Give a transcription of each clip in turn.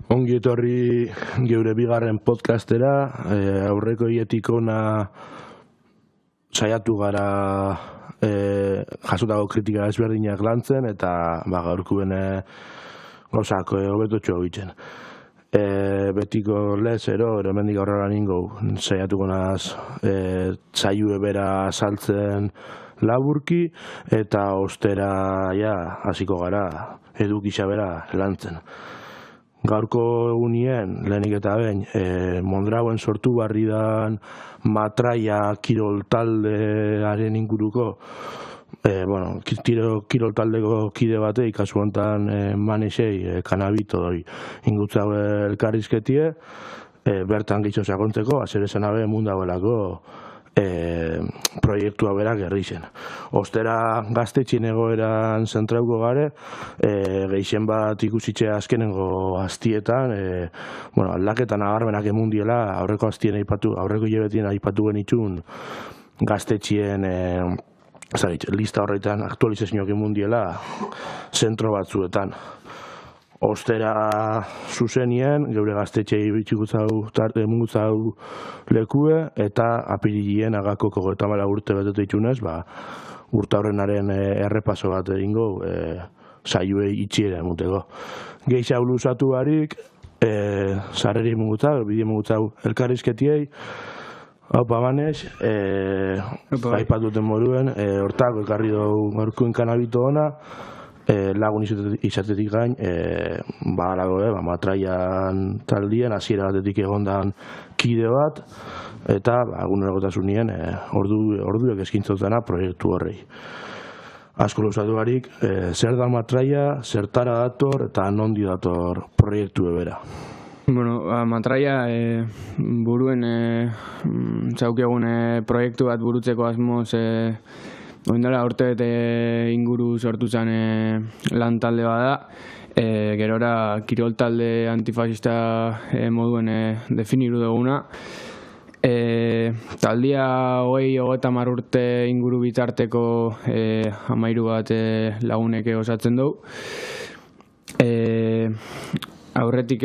Ongi etorri geure bigarren podcastera, aurreko hietik ona saiatu gara jasotako kritika ezberdinak lantzen eta gaurkoen gauzak hobetotxo egiten. Betiko lezero, hemendik aurrera ningo saiatuko naz saio bera saltzen laburki eta ostera hasiko gara edukisa bera lantzen. Gaurko egunien, lehenik eta behin, Mondrauen sortu barri dan Matraia kirol taldearen inguruko, kirol taldeko kide bate, kasu honetan Manesei, Kanabito doi ingutzau elkarrizketie, bertan gitzo sakontzeko, azer esan abe mundagoelako proiektua bera gerri zen. Ostera gaztetxien egoeran zentrauko gare, gehien bat ikusitxe azkenengo aztietan, aldaketan agarbenak emundiela, aurreko hilabetien aipatu genitxun gaztetxien lista horretan aktualizazioak emundiela zentro batzuetan. Ostera zuzenien, geure gaztetxei mungutzau lekue, eta apirilien agako 34 urte betete itxunez, urte horrenaren errepaso bat egingo, saioei itxiera emuteko. Geixau luzatu barik, sarreri mungutzau, bide mungutzau elkarrizketiei, Haupa Manes, aipatuten moruen, hortako ekarri dugu gaurkoen Kanabito ona, lagun izatetik gain, Matraian taldien, hasiera batetik egondan kide bat, eta egunerokotasunien orduek eskintzotena proiektu horrei. Asko luzatu barik, zer da Matraia, zertara dator eta nondi dator proiektu ebera. Matraia buruen txaukegun proiektu bat burutzeko asmoz oindala urte inguru sortu zen lan talde bada, gerora kirol talde antifasista moduen definiru duguna. Taldia 20-30 urte inguru bitarteko 13 bat lagunek osatzen dugu. Aurretik,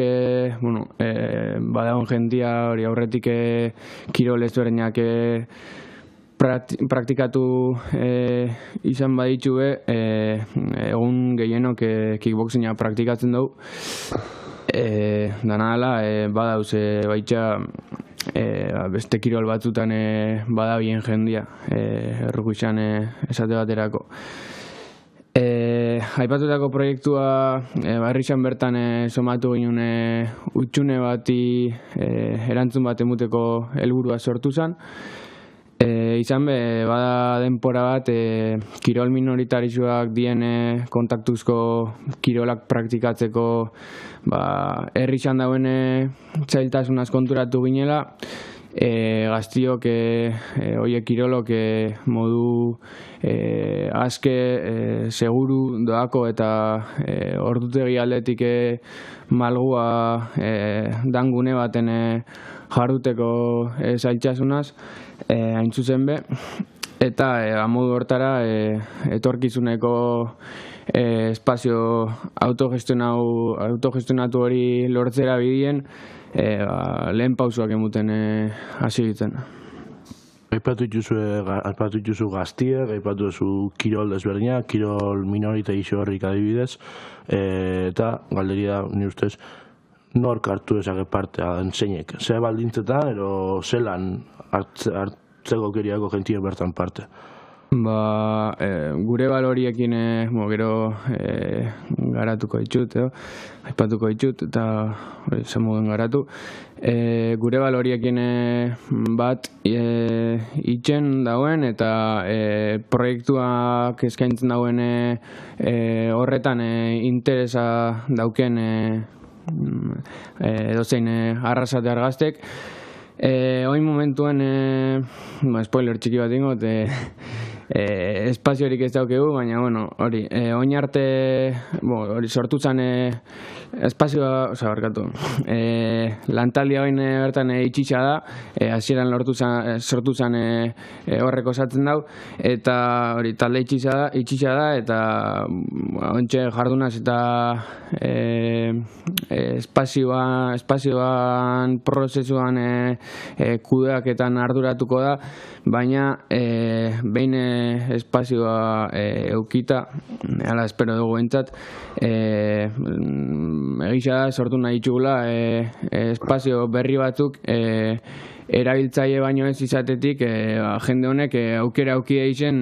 badagon jentia hori aurretik kirol ezberdinak praktikatu izan baditxue, egun gehienok kickboxinga praktikatzen dugu. Dana dela, badauz baitxa beste kirol batzutan badabien jendia, erruku izan esate baterako. Aipatutako proiektua barri izan bertan somatu ginen utxune bati erantzun bat emuteko helburua sortu zen. Izan bada denpora bat kirol minoritarizuak dien kontaktuzko kirolak praktikatzeko herri izan dauen txailtasunaz konturatu ginela, gaztiok oie kirolok modu aske, seguru doako eta ordutegi aldetik malgua dangune baten jarduteko zailtasunaz, hain zuzen be, eta modu hortara etorkizuneko espazio autogestionatu hori lortzera bidien lehen pausuak emuten hasi ditzen. Aipatu dituzu gaztiek, aipatu duzu kirol desberdinak, kirol minoritarizo horrik adibidez, eta galderia ni ustez nork hartu dezake partea zeinek, ze baldintzetan edo zelan hartzeko keriako jentien bertan parte? Gure baloriekin gero garatuko ditut, aipatuko ditut eta zemuden garatu. Gure baloriekin bat itxen dauen eta proiektuak eskaintzen dauen horretan interesa dauken edozein arrasate argaztek. Oin momentuen, spoiler txiki bat ingot, espaziorik ez daukegu, baina, bueno, hori, oin arte, hori sortu zen espazioa, barkatu, lantaldia oin bertan itxitxa da, hasieran sortu zen horrek osatzen dau, eta hori talde itxitxa da, eta ontxe jardunaz eta espazioan prozesuan kudeaketan arduratuko da, baina behin espazioa eukita, hala espero dugu entzat, egisa da sortu nahi txugula espazio berri batzuk erabiltzaile baino ez izatetik jende honek aukera auki eizen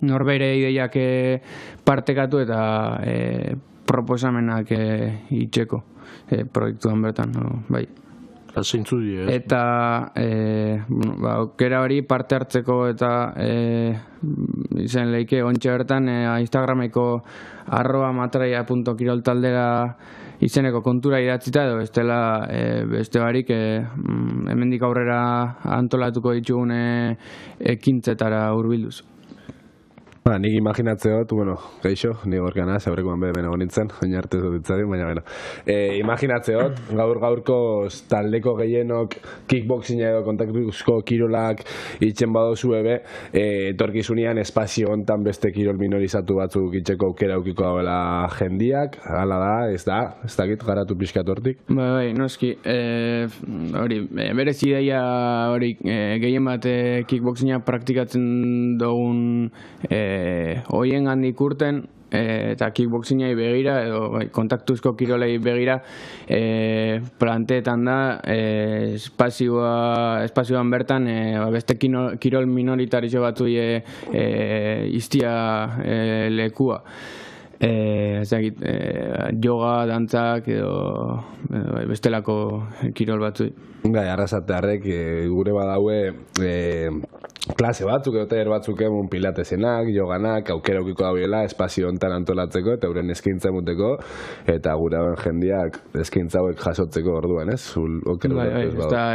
norbere ideiak partekatu eta proposamenak itxeko proiektuan bertan, bai. Zeintzu die, Eta aukera hori parte hartzeko eta izen leike ontxe bertan Instagrameko @matraia.kiroltaldera izeneko kontura idatzita edo beste barik hemendik aurrera antolatuko ditugun ekintzetara hurbilduz. Nik imaginatze dut, gaixo, ni gorkana, aurrekoan behemen egon nintzen, oin arte dut ditzari, baina, imaginatze dut, gaurko taldeko gehienok kickboxinga edo kontaktuzko kirolak itxen badozu ebe, etorkizunean espazio hontan beste kirol minorizatu batzuk itxeko aukera aukiko dagoela jendiak, hala da, ez dakit, garatu pixkat hortik? Bai, noski, hori, berez ideia hori gehien bat kickboxinga praktikatzen dugun hoien gandik urten eta kickboxingai begira edo kontaktuzko kirolei begira planteetan da espazioan bertan beste kirol minoritario batzu iztia lekua. Yoga, dantzak edo bestelako kirol batzu. Arrasatearrek gure badaue klase batzuk edo taller batzuk egun pilatesenak, yoganak, aukera aukiko dagoela espazio hontan antolatzeko eta euren eskaintza emuteko eta gure hauen jendiak eskaintza hauek jasotzeko orduan, ez?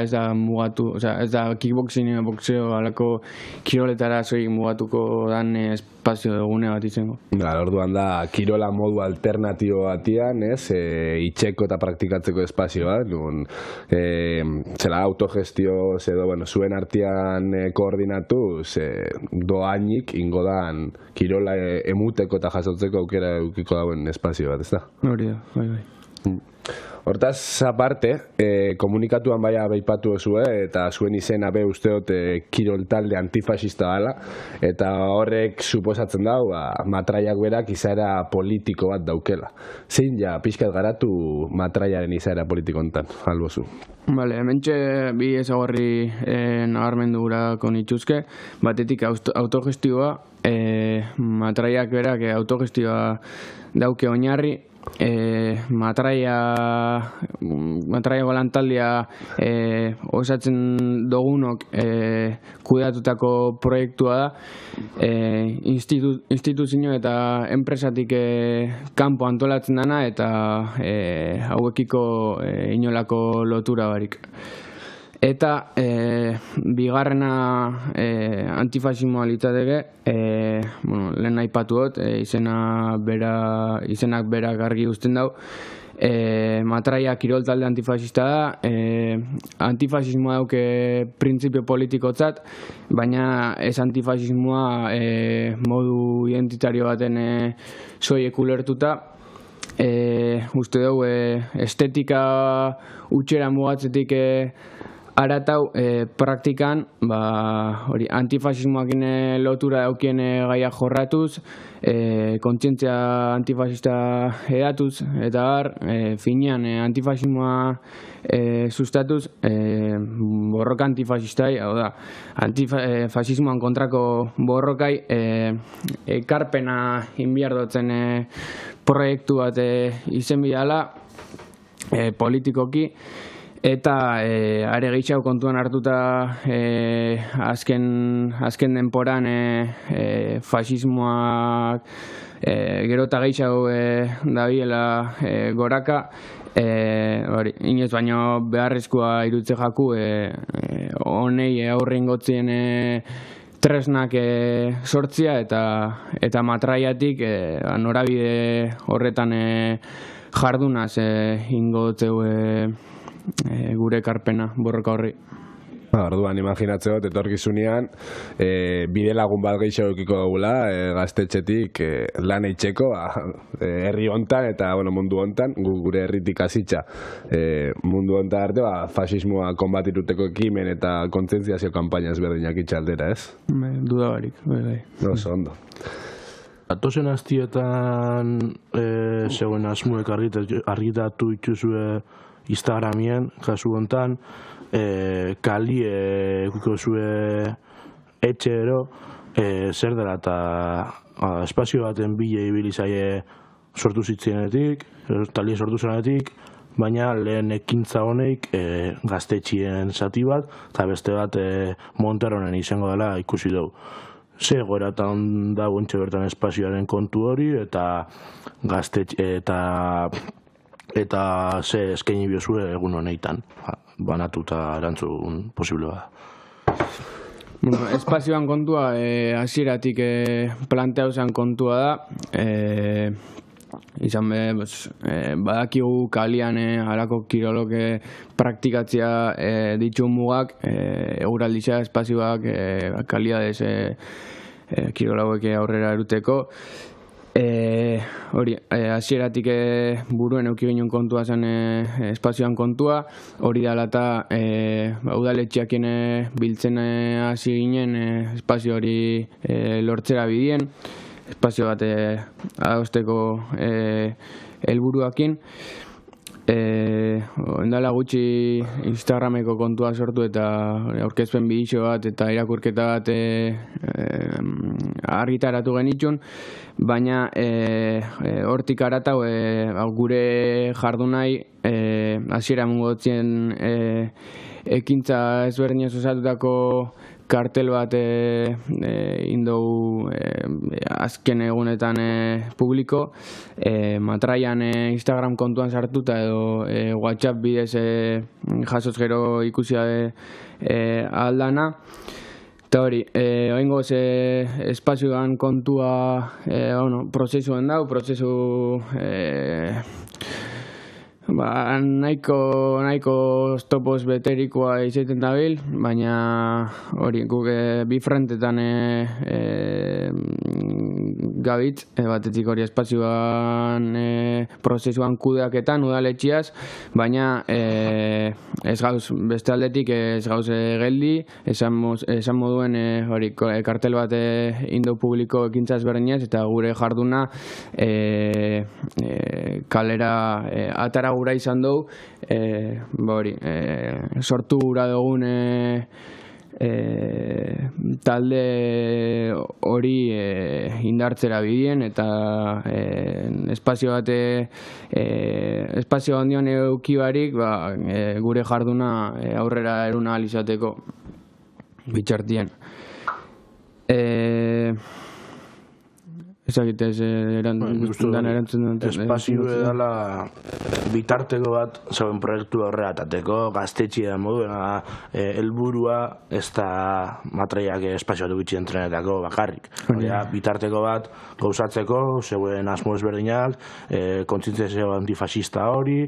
Ez da mugatu, ez da kickboxing, boxeo, alako kiroletara soik mugatuko dan espazio dugune bat izango. Orduan da, kirola modu alternatibo batian, ez? Itxeko eta praktikatzeko espazio bat, zela autogestio, zuen artean koordinatu, doainik ingo dan kirola emuteko eta jasotzeko aukera eukiko dauen espazio bat, ez da? Hori da, bai. Hortaz, aparte, komunikatuan baia beipatu ezue, eta zuen izena be usteot kirol talde antifasista dela, eta horrek suposatzen dau, matraiak berak izaera politiko bat daukela. Zein pixkat garatu matraiaren izaera politiko hontan, albozu? Hementxe bi ezagorri nabarmendu gurako nituzke, batetik autogestioa, matraiak berak autogestioa dauke oinarri, matraiako lantaldia osatzen dugunok kudeatutako proiektua da, instituzio eta enpresatik kanpo antolatzen dana eta hauekiko inolako lotura barik. Eta bigarrena antifasismoa litzateke, lehen aipatu dut, izenak berak argi uzten dau, matraia kirol talde antifasista da, antifasismoa dauke printzipio politikotzat, baina ez antifasismoa modu identitario baten soiek ulertuta. Uste dugu estetika utxera mugatzetik aratau praktikan antifasismoakin lotura daukien gaia jorratuz, kontzientzia antifasista edatuz, eta finean antifasismoa sustatuz, borroka antifasistai, hau da, antifasismoan kontrako borrokai ekarpena inbiardotzen proiektu bat izen bidala, politikoki, eta are gehiago kontuan hartuta azken denporan fasismoak gero eta gehiago dabiela goraka, inoiz baino beharrezkoa irutze jaku honei aurre ingotzien tresnak sortzia eta matraiatik norabide horretan jardunaz ingo dutzeu gure ekarpena borroka horri. Orduan, imaginatzeo, etorkizunean, bide lagun bat gehiago eukiko dugula, gaztetxetik lan eitzeko, herri hontan eta mundu hontan, gure herritik hasitza mundu hontan arte, fasismoa konbatiruteko ekimen eta kontzientziazio kanpaina ezberdinak itxaldera, ez? Duda barik, bai. Oso ondo. Atozen aztietan zegoen asmuek argitatu ituzue Instagramien, kasu hontan, kalie ekuko zue etxero, zer dela eta espazio baten bile ibili zaie sortu zitzienetik, talie sortu zenetik, baina lehen ekintza honeik gaztetxien zati bat, eta beste bat Monterronen izango dela ikusi dugu. Ze goratan da guentxe bertan espazioaren kontu hori, eta ze eskaini biozue egun honetan, banatuta erantzun posible bada. Espazioan kontua, hasieratik planteatu zen kontua da, izan badakigu kalian halako kirolok praktikatzea ditu mugak, eguralditza espazioak kaliadez kirolauek aurrera eruteko. Hori, hasieratik buruen euki ginen kontua zen espazioan kontua, hori dela eta udaletxeakien biltzen hasi ginen espazio hori lortzera bidien, espazio bat adosteko helburuakin. Endala gutxi Instagrameko kontua sortu eta aurkezpen bidixo bat eta irakurketa bat argitaratu genitxun, baina hortik aratau gure jardunai hasiera mungotzien ekintza ezberdinez osatutako kartel bat indou azken egunetan publiko, matraian Instagram kontuan sartuta edo WhatsApp bidez jasoz gero ikusia aldana. Eta hori, oingoz espazioan kontua prozesuen dau, prozesu nahiko stopos beterikoa izaiten dabil, baina hori guk bi frentetan gabitz, batetik hori espazioan prozesuan kudeaketan udaletxiaz, baina ez gauz beste aldetik ez gauz geldi, esan moduen hori kartel bat indo publiko ekintza ezberdinez eta gure jarduna kalera atara gura izan dugu, sortu gura dugun talde hori indartzera bidien eta espazio handian eukibarik gure jarduna aurrera eruna ahal izateko bitxartien. Ezagitez erantzun espazio edala bitarteko bat zauen proiektu horrea atateko, gaztetxia moduen helburua ez da matraiak espazio bat gutxi entrenetako bakarrik. Bitarteko bat gauzatzeko, zeuen asmo ezberdinak, kontzientzia antifasista hori,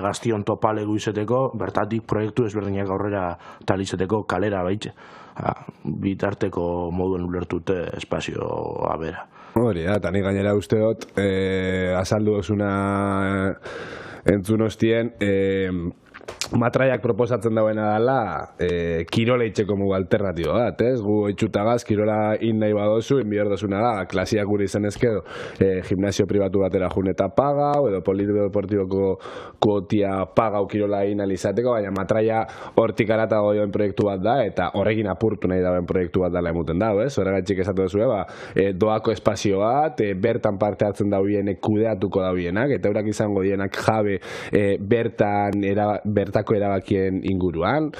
gaztion topalegu izeteko, bertatik proiektu ezberdinak aurrera talizeteko kalera baitxe. Bitarteko moduen ulertute espazioa bera. Hori da, eta nik gainera uste dut, azaldu dozuna entzun ostien, matraiak proposatzen dauena dela kirola itxeko mugu alternatibo bat, ez? Gu itxutagaz, kirola in nahi badozu, inbior dozuna da, klasiak gure izan ezkedo, gimnasio pribatu batera jun eta pagau, edo polideportiboko kuotia pagau kirola in alizateko, baina matraia hortik aratago joen proiektu bat da, eta horrekin apurtu nahi dauen proiektu bat dela emuten dago, ez? Horregatxik esatu duzu, doako espazio bat, bertan parte hartzen daubienek kudeatuko daubienak, eta eurak izango dienak jabe bertako erabakien inguruan.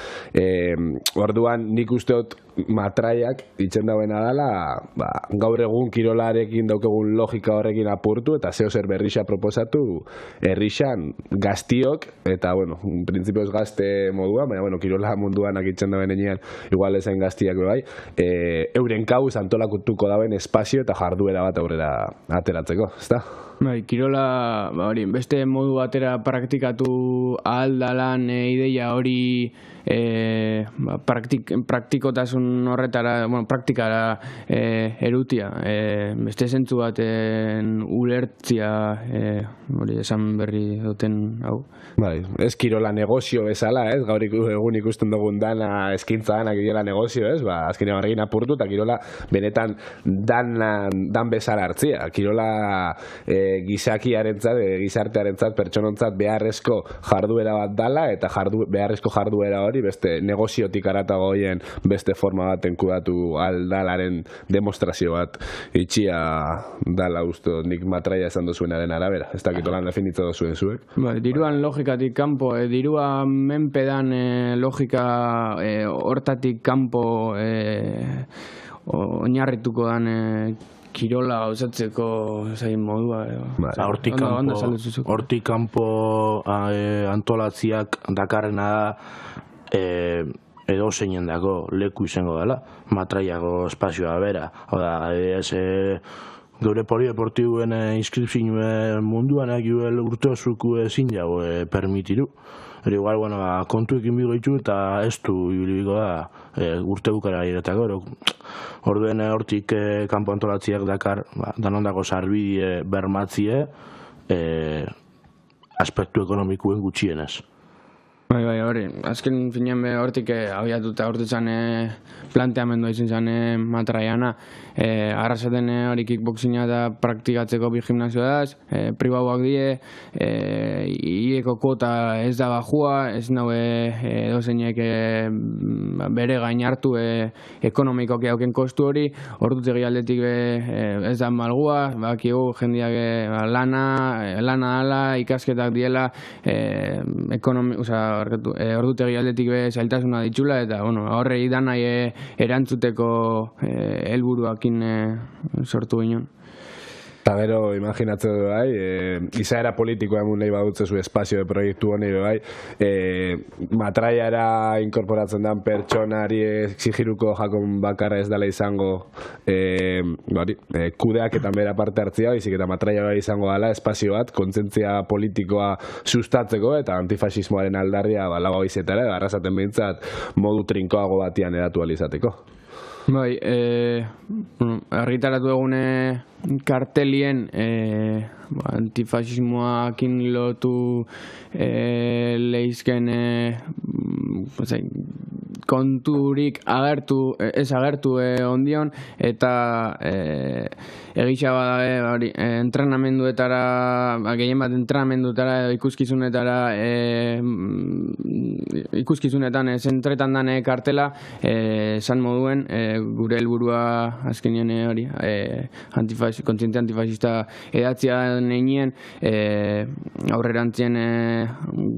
Orduan, nik uste dut matraiak itzen dauena dela, gaur egun kirolarekin daukegun logika horrekin apurtu eta zeo zer berrixa proposatu herrixan gaztiok, eta, bueno, printzipioz gazte modua, baina, bueno, kirola munduan akitzen dauen enean, igual ezain gaztiak bai, euren kauz antolakutuko dauen espazio eta jarduera bat aurrera ateratzeko, ezta? Bai, kirola, hori, beste modu batera praktikatu ahal dalan ideia hori praktikotasun horretara, bueno, praktikara erutia, beste zentzu baten ulertzia, hori esan berri duten hau. Bai, ez kirola negozio bezala, ez? Gaur egun ikusten dugun dana eskintza dana kirola negozio, ez? Azkenean horrekin apurtu eta kirola benetan dan bezala hartzia. Kirola gizakiarentzat, gizartearentzat, pertsonontzat beharrezko jarduera bat dala eta beharrezko jarduera hori beste negoziotik aratago goien beste forma baten kudatu aldalaren demostrazio bat itxia dala usto nik matraia esan duzuenaren arabera. Ez dakit olan definitza duzuen zuek. Bai, diruan logikatik kanpo, dirua menpedan logika hortatik kanpo oinarrituko dan kirola gauzatzeko zain modua. Hortik kanpo antolatziak dakarrena da edo zeinen dago leku izango dela, matraiago espazioa bera. Oda, geure polideportibuen inskripzioen munduan urte osuku ezin jau permitiru. Igual, bueno, kontuekin bigo ditu eta ez du ibiliko da urte bukara iretako. Orduen hortik kanpo antolatziak dakar danondako sarbide bermatzie aspektu ekonomikuen gutxienez. Bai, hori. Azken finean hortik abiatuta hortetan planteamendua izan zen matraiana. Arrasaten hori kickboxinga da praktikatzeko bi gimnasio daz, pribauak die, ieko kuota ez da bajua, ez naue dozeinek bere gain hartu ekonomikoki hauken kostu hori, ordutegi aldetik ez da malgua, bakigu jendeak lana dala, ikasketak diela, ordutegi aldetik zailtasuna ditxula, eta horre idanai erantzuteko helburuakin sortu ginen. Eta gero, imaginatzen du bai, izaera politikoa emun nahi badutzezu espazio de proiektu honi bai, matraiara inkorporatzen den pertsonari exigiruko jakon bakarra ez dela izango kudeaketan bera parte hartzia, baizik eta matraiara izango dela espazio bat, kontzientzia politikoa sustatzeko eta antifasismoaren aldarria lago izetara, arrasaten behintzat modu trinkoago batian eratu alizateko. Bai, argitaratu egune kartelien antifasismoakin lotu leizken konturik ez agertu ondion, eta egitxa bada entrenamenduetara, gehien bat entrenamenduetara edo ikuskizunetan zentretan dane kartela esan moduen gure helburua azkenien hori kontzientzia antifasista edatzia neinien aurrerantzien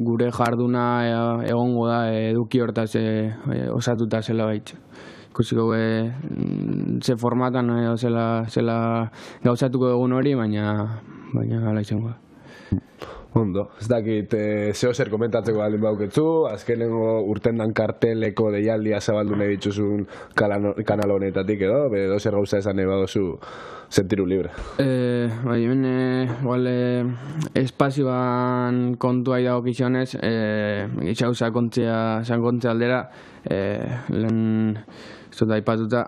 gure jarduna egongo da eduki hortaz osatuta zela baitz. Ikusiko ze formatan zela gauzatuko egun hori, baina gala izango da. Ondo, ez dakit zeo zer komentatzeko baldin bauketzu, azkenengo urtendan karteleko deialdia zabaldu nahi dituzun kanal honetatik edo, edo zer gauza esan nahi baduzu sentiru libre. Bai, hemen espazioan kontua idago kizionez, gitxau sakontzea aldera, lehen zota aipatuta,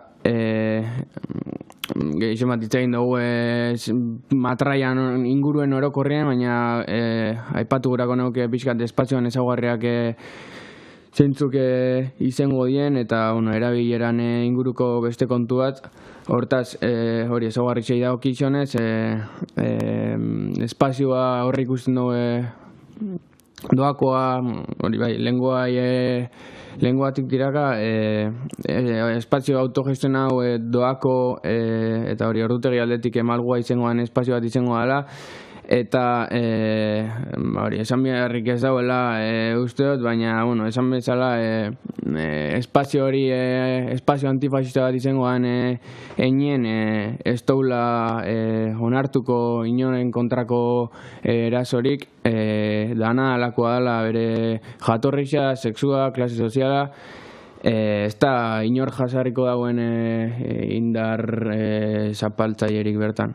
gehixo bat itxegin dugu matraian inguruen orokorrean, baina aipatu gurako neuke pixkat espazioan ezaguarriak zeintzuk izango dien eta erabileran inguruko beste kontu bat. Hortaz, hori ezaguarritxei dago kizionez, espazioa horri ikusten dugu doakoa, hori bai, lenguatik tiraka, espazio autogesten hau doako, eta hori ordutegi aldetik emalgua izangoan espazio bat izango dela, eta esan beharrik ez dauela uste dut, baina esan bezala espazio hori espazio antifasista bat izangoan einien ez daula onartuko inoren kontrako erasorik, dana alakoa dela bere jatorrixa, sexua, klase soziala, ez da inor jasarriko dagoen indar zapaltzailerik bertan.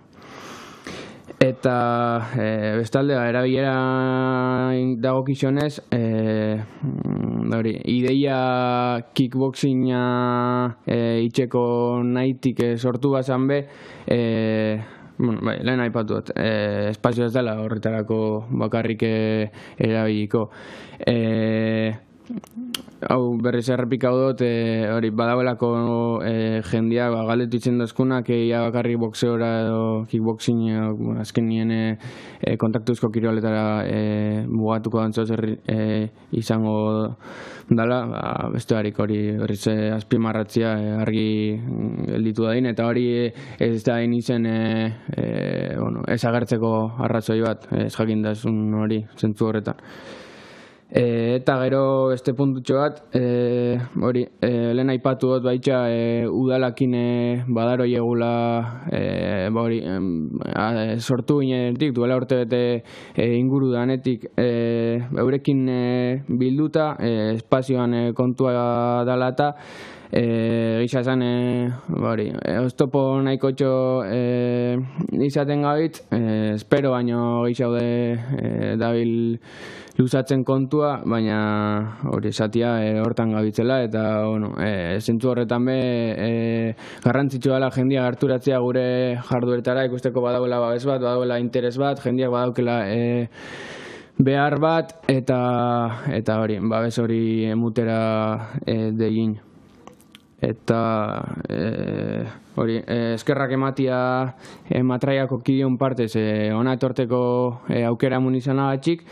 Eta bestalde, erabilera dagokizionez, ideia kickboxinga itxeko nahitik sortu bazan be, lehen aipatu dut, espazio ez dela horretarako bakarrik erabiliko. Hau berriz errepikau dut, hori badagoelako jendia galdetu itzen dozkunak ia bakarrik boxeora edo kickboxing azkenien kontaktuzko kiroletara mugatuko dantzo izango dala, beste harik hori berriz azpimarratzia argi gelditu dadin, eta hori ez da izen ez agertzeko arrazoi bat, ez jakindasun hori zentzu horretan. Eta gero beste puntutxo bat, hori, lehen aipatu dut baitxa udalakin badaroi egula sortu ginenetik, duela urte bete inguru danetik eurekin bilduta, espazioan kontua dala eta gisa esan, oztopo nahiko txo izaten gabit, espero baino gixaude dabil luzatzen kontua, baina hori esatia hortan gabitzela, eta zentzu horretan be garrantzitsua dela jendia gerturatzea gure jarduertara, ikusteko badagoela babes bat, badagoela interes bat, jendiak badaukela behar bat, eta hori, babes hori emutera degin. Eta hori, eskerrak ematia matraiako kidion partez ona etorteko aukera munizanagatxik,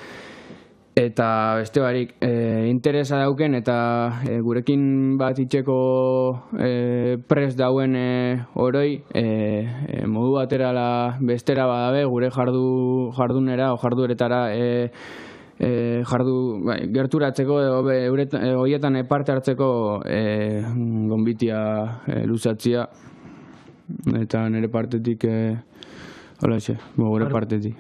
eta beste barik interesa dauken eta gurekin bat itxeko prest dauen oroi modu baterala bestera badabe gure jardunera o jardueretara gerturatzeko horietan parte hartzeko gonbitia luzatzia, eta nire partetik gure partetik.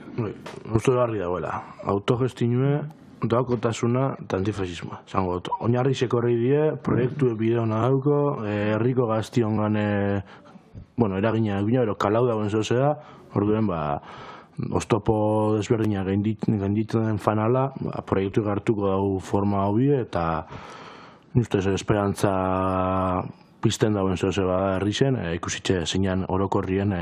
Uste garri dagoela, autogestinue, doakotasuna eta antifasismoa. Zango, oinarri sekorri die, proiektu bideo nadauko, herriko gaztiongan eragina egina, ero kalau dagoen zozea, orduen oztopo desberdina gainditzen den fanala, proiektu gartuko dugu forma hobi, eta ustez esperantza pizten dagoen zoze bada herri zen, ikusitxe zeinan orokorrien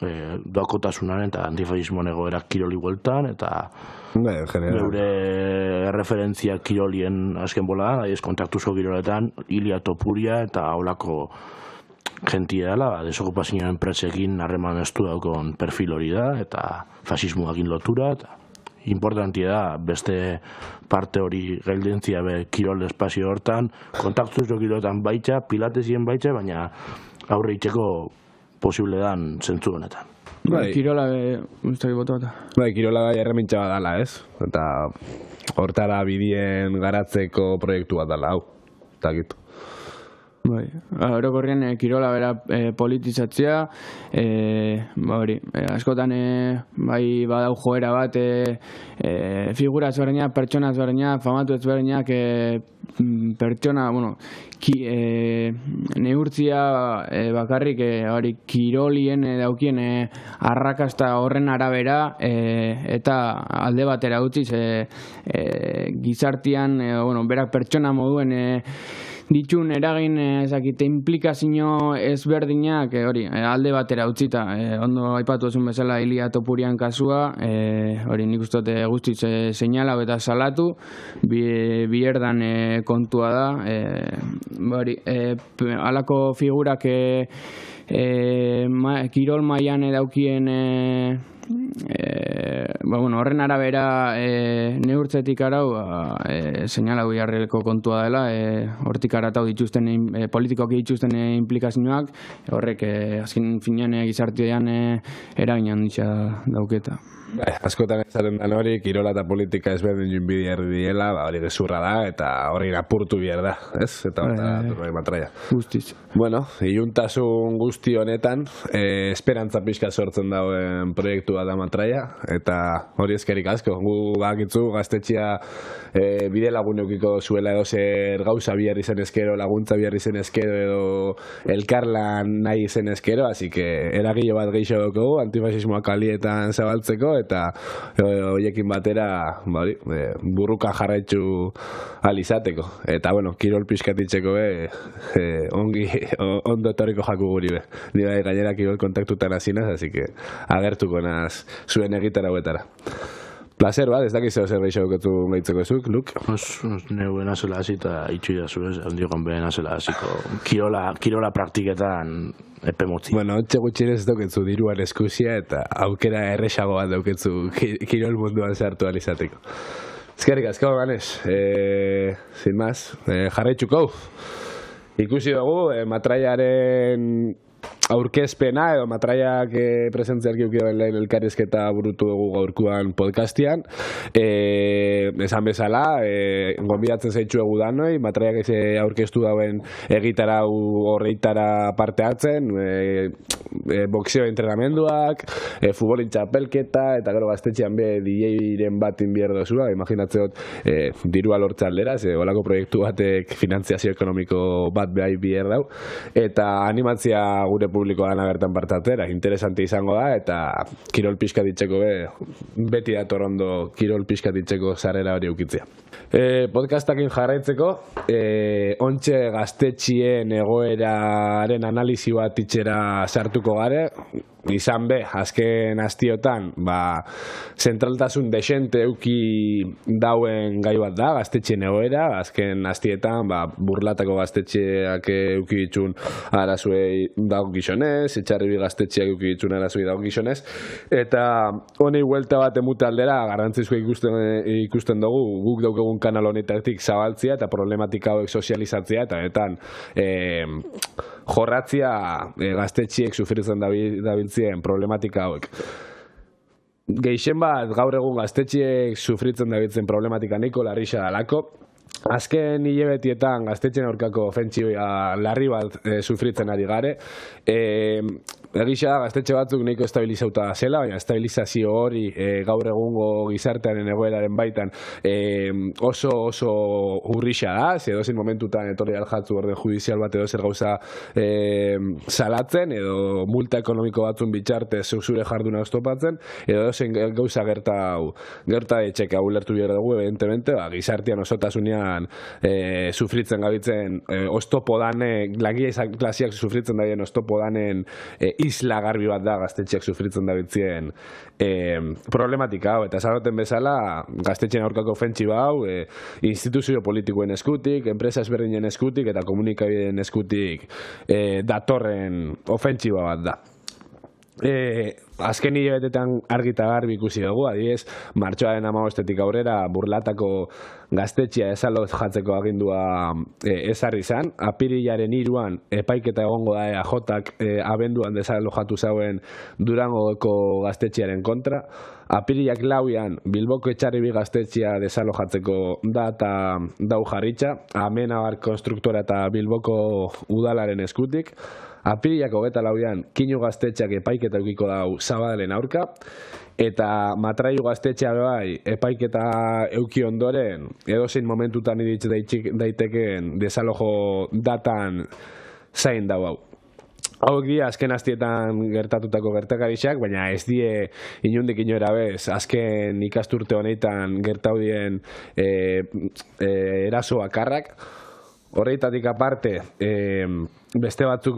doakotasunaren eta antifasismoan egoerak kiroli gueltan, eta geure referentzia kirolien azken bola, ez kontaktuzko kiroletan, Ilia Topuria eta holako jentia dela, desokupazioaren presekin harreman estu daukon perfil hori da, eta fasismoakin lotura, eta importantia da beste parte hori geldentzia kirol espazio hortan, kontaktuzko kiroletan baitza, pilatesien baitza, baina aurre itxeko posible dan zentzu honetan. Kirola ustaki botu bat. Kirola bai erremintxa bat dala, ez? Eta hortara bidien garatzeko proiektu bat dala, hau. Eta gitu. Orokorrien kirola bera politizatzea, askotan bai badau joera bat figura ezberdinak, pertsona ezberdinak, famatu ezberdinak pertsona, neurtzia bakarrik kirolien daukien arrakasta horren arabera eta alde batera utziz gizartian berak pertsona moduen ditun eragin ezakite implikazio ezberdinak hori alde batera utzita, ondo aipatu ezun bezala Ilia Topurian kasua, hori nik uste dut guztiz seinala eta salatu, bierdan kontua da, halako figurak kirol mailan daukien horren arabera neurtzetik arau seinala biharreko kontua dela, hortik aratau dituzten politikoki dituzten implikazioak, horrek azken finean gizartean eragin handia dauketa. Askotan ezaten dan hori, kirola eta politika ezberdin junbidi diela, hori gezurra da, eta hori apurtu bier da, ez? Eta hori matraia. Guztiz. Bueno, iluntasun guzti honetan, esperantza pixka sortzen dauen proiektua da matraia, eta hori eskerik asko. Gu bakitzu gaztetxea bide lagunukiko zuela edo zer gauza bihar izen eskero, laguntza bihar izen eskero edo elkarlan nahi izen eskero, así que eragile bat gehiago dugu, antifasismoa kalietan zabaltzeko, eta hoiekin batera burruka jarraitzu alizateko. Eta, bueno, kirol pixkatitzeko ongi, ondo etorriko jaku guri be. Ni bai gainera kirol kontaktutan hazinaz, así que agertuko naz zuen egitara huetara. Placer bat, ez dakizu zer gehiago duketu gaitzeko ezuk, Luk? Neu nazela hasi eta itxu idazu ez, handiokan behe nazela hasiko kirola praktiketan epe motzi. Bueno, otxe gutxinez dauketzu diruan eskuzia eta aukera erresago bat dauketzu kirol munduan sartu alizateko. Ezkerrik asko, Ganes. Sin más, jarraitzuko. Ikusi dugu, matraiaren aurkezpena edo matraiak presentzialki ukioen lehen elkarrizketa burutu dugu gaurkuan podcastian. Esan bezala, gonbidatzen zaitxuegu danoi, matraiak aurkeztu dauen egitarau horreitara parte hartzen, boxeo entrenamenduak, futbolin txapelketa, eta gero gaztetxean be DJ-ren bat inbier dozua, imaginatzeot dirua lortza aldera, olako proiektu batek finantziazio ekonomiko bat behai bier dau, eta animatzia gure publikoan agertan partatera, interesante izango da, eta kirol pixka ditzeko beti dator ondo kirol pixka ditzeko sarrera hori eukitzea. Podcastakin jarraitzeko, ontxe gaztetxien egoeraren analizi bat itxera sartuko gare, izan be, azken astiotan, zentraltasun desente euki dauen gai bat da, gaztetxien egoera, azken astietan, burlatako gaztetxeak euki ditun arazuei dago gizonez, etxarribi gaztetxeak euki ditun arazuei dago gizonez, eta honei huelta bat emute aldera, garrantzizko ikusten dugu, guk daukagun kanal honetatik zabaltzia eta problematika hauek sozializatzia, eta jorratzia gaztetxiek sufritzen dabiltzien problematika hauek. Gehien bat gaur egun gaztetxiek sufritzen dabiltzen problematika nahiko larrixa dalako. Azken hilabetietan gaztetxen aurkako ofentsibia larri bat sufritzen ari gare. Egisa gaztetxe batzuk nahiko estabilizauta zela, baina estabilizazio hori gaur egungo gizartearen egoeraren baitan oso urrixa da, edozein momentutan etorri aljatzu orden judizial bat edo zer gauza salatzen, edo multa ekonomiko batzun bitxarte zure jarduna oztopatzen, edo edozein gauza gerta etxeka ulertu behar dugu, evidentemente, gizartean osotasunean sufritzen gabitzen oztopo dane, lagia klasiak sufritzen daien oztopo danen isla garbi bat da gaztetxeak sufritzen dabitzien problematika hau, eta esaten bezala gaztetxean aurkako ofentsiba hau instituzio politikoen eskutik, enpresa ezberdinen eskutik eta komunikabideen eskutik datorren ofentsiba bat da. Azken hilabetetan argi eta garbi ikusi dugu, adibidez, martxoaren 15 aurrera burlatako gaztetxea desaloz jatzeko agindua ezarri izan. Apirilaren 3 epaiketa egongo da EAJak abenduan desalojatu zauen Durangoko gaztetxearen kontra. Apirilak 4 Bilboko Etxarribi gaztetxea desalojatzeko data dau jarritxa, Amenabar konstruktora eta Bilboko udalaren eskutik. Apirilak 24 Kinu gaztetxeak epaiketa eukiko dau Zabadelen aurka, eta Matraiu gaztetxea bai epaiketa euki ondoren edozein momentutan iritz daitekeen desalojo datan zain dau hau. Hauek dira azken astietan gertatutako gertakarixak, baina ez die inundik inoera bez, azken ikasturte honetan gertaudien eraso bakarrak. Horreitatik aparte, beste batzuk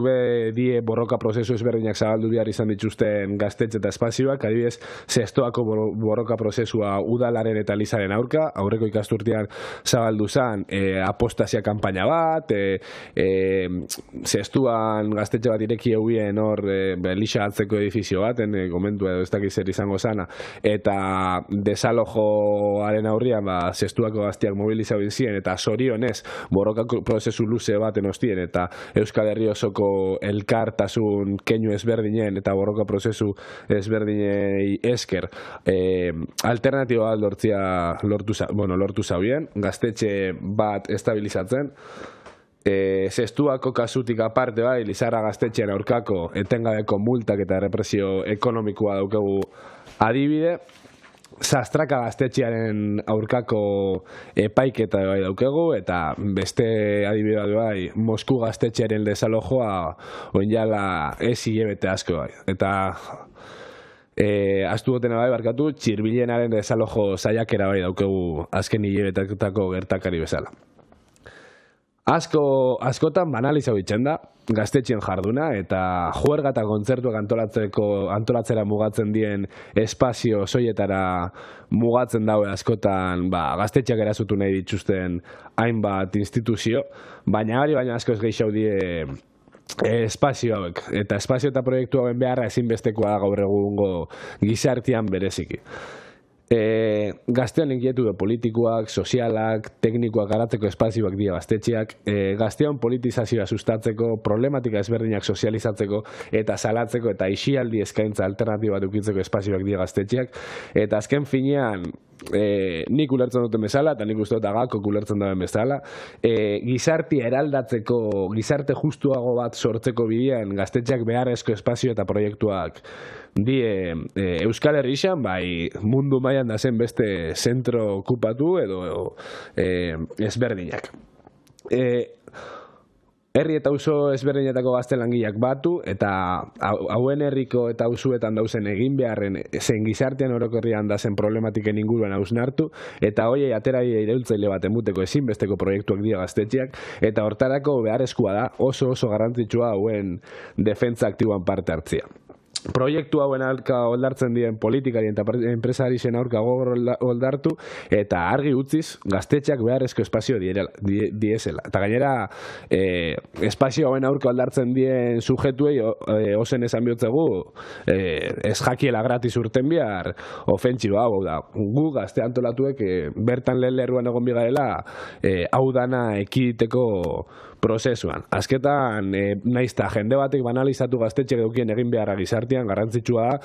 die borroka prozesu ezberdinak zabaldu behar izan dituzten gaztetxe eta espazioak, adibidez, zestoako borroka prozesua udalaren eta Lizaren aurka, aurreko ikasturtean zabaldu zen apostazia kanpaina bat, zestuan gaztetxe bat ireki eguien hor Liza atzeko edifizio baten, gomentu edo ez dakiz zer izango zana, eta desalojoaren aurrian zestuako gaztiak mobilizau izien, eta zorionez borroka prozesu luze baten ostien, eta Euskal Euskal Herri osoko elkartasun keinu ezberdinen eta borroka prozesu ezberdinei esker alternatiba lortu zauen, gaztetxe bat estabilizatzen, zestuako kasutik aparte bai, Lizarra gaztetxean aurkako etengabeko multak eta represio ekonomikoa daukagu adibide, Zastraka gaztetxearen aurkako epaiketa bai daukagu, eta beste adibide bai, Mosku gaztetxearen desalojoa oinala ez hilabete asko bai. Eta astu gotena bai barkatu, Txirbilenaren desalojo saiakera bai daukagu azken hilabetetako gertakari bezala. Askotan banalizatu itzen da, gaztetxien jarduna, eta juerga eta kontzertuak antolatzera mugatzen dien espazio soietara mugatzen daue askotan gaztetxeak erazutu nahi dituzten hainbat instituzio, baina askoz gehiago die espazio hauek, eta espazio eta proiektu hauen beharra ezinbestekoa gaur egungo gizartean bereziki. Gaztean inkietude politikoak, sozialak, teknikoak garatzeko espazioak dira gaztetxeak, gaztean politizazioa sustatzeko, problematika ezberdinak sozializatzeko eta salatzeko eta isialdi eskaintza alternatiba dukitzeko espazioak dira gaztetxeak, eta azken finean nik ulertzen duten bezala, eta nik uste dut agakok ulertzen duen bezala, gizartea eraldatzeko, gizarte justuago bat sortzeko bidean gaztetxeak beharrezko espazio eta proiektuak die Euskal Herrixan, bai mundu mailan da zen beste zentro okupatu edo ezberdinak. Herri eta auzo ezberdinetako gazte langileak batu, eta hauen herriko eta auzuetan dauzen egin beharren zen gizartean orokorrian da zen problematiken inguruan hausnartu, eta hoiei aterai iraultzaile bat emuteko ezinbesteko proiektuak dira gaztetxeak, eta hortarako beharrezkoa da oso garrantzitsua hauen defentsa aktiboan parte hartzea. Proiektu hauen aurka oldartzen diren politikari eta enpresarien aurka gogor oldartu, eta argi utziz gaztetxeak beharrezko espazio diesela. Eta gainera, espazio hauen aurka oldartzen dien sujetuei ozen esan bihotzegu ez jakiela gratis urten bihar ofentsiba hau da. Gu gazte antolatuek bertan lehen lerruan egon bigarela hau dana ekiditeko prozesuan. Azketan, naizta jende batek banalizatu gaztetxeak dukien egin beharra gizartean garrantzitsua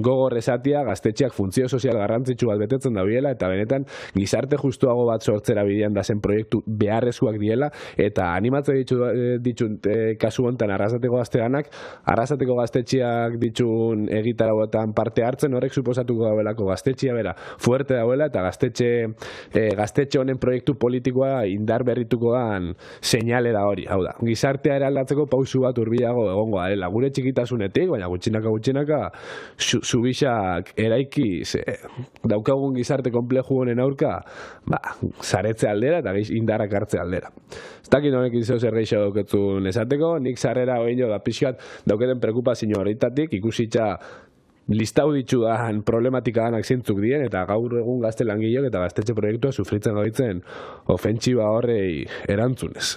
gogor esatia gaztetxeak funtzio sozial garrantzitsu bat betetzen dabiela, eta benetan gizarte justuago bat sortzera bidean da zen proiektu beharrezkoak diela, eta animatzen ditut kasu hontan Arrasateko gazteganak, Arrasateko gaztetxeak ditun egitarauetan parte hartzen, horrek suposatuko dauelako gaztetxea bera fuerte dauela, eta gaztetxe honen proiektu politikoa indar berritukoan seinale da hori. Hau da, gizartea eraldatzeko pausu bat hurbilago egongo dela, gure txikitasunetik, baina gutxinaka zubisak eraiki daukagun gizarte konpleju honen aurka zaretze aldera eta indarrak hartze aldera. Ez dakit honek izan zer gehiago dauketzun esateko, nik sarrera hoin jo da pixkat dauketen preokupazio horretatik ikusitza listau ditudan problematika danak zintzuk dien, eta gaur egun gazte langileok eta gaztetxe proiektua sufritzen gaitzen ofentsiba horrei erantzunez.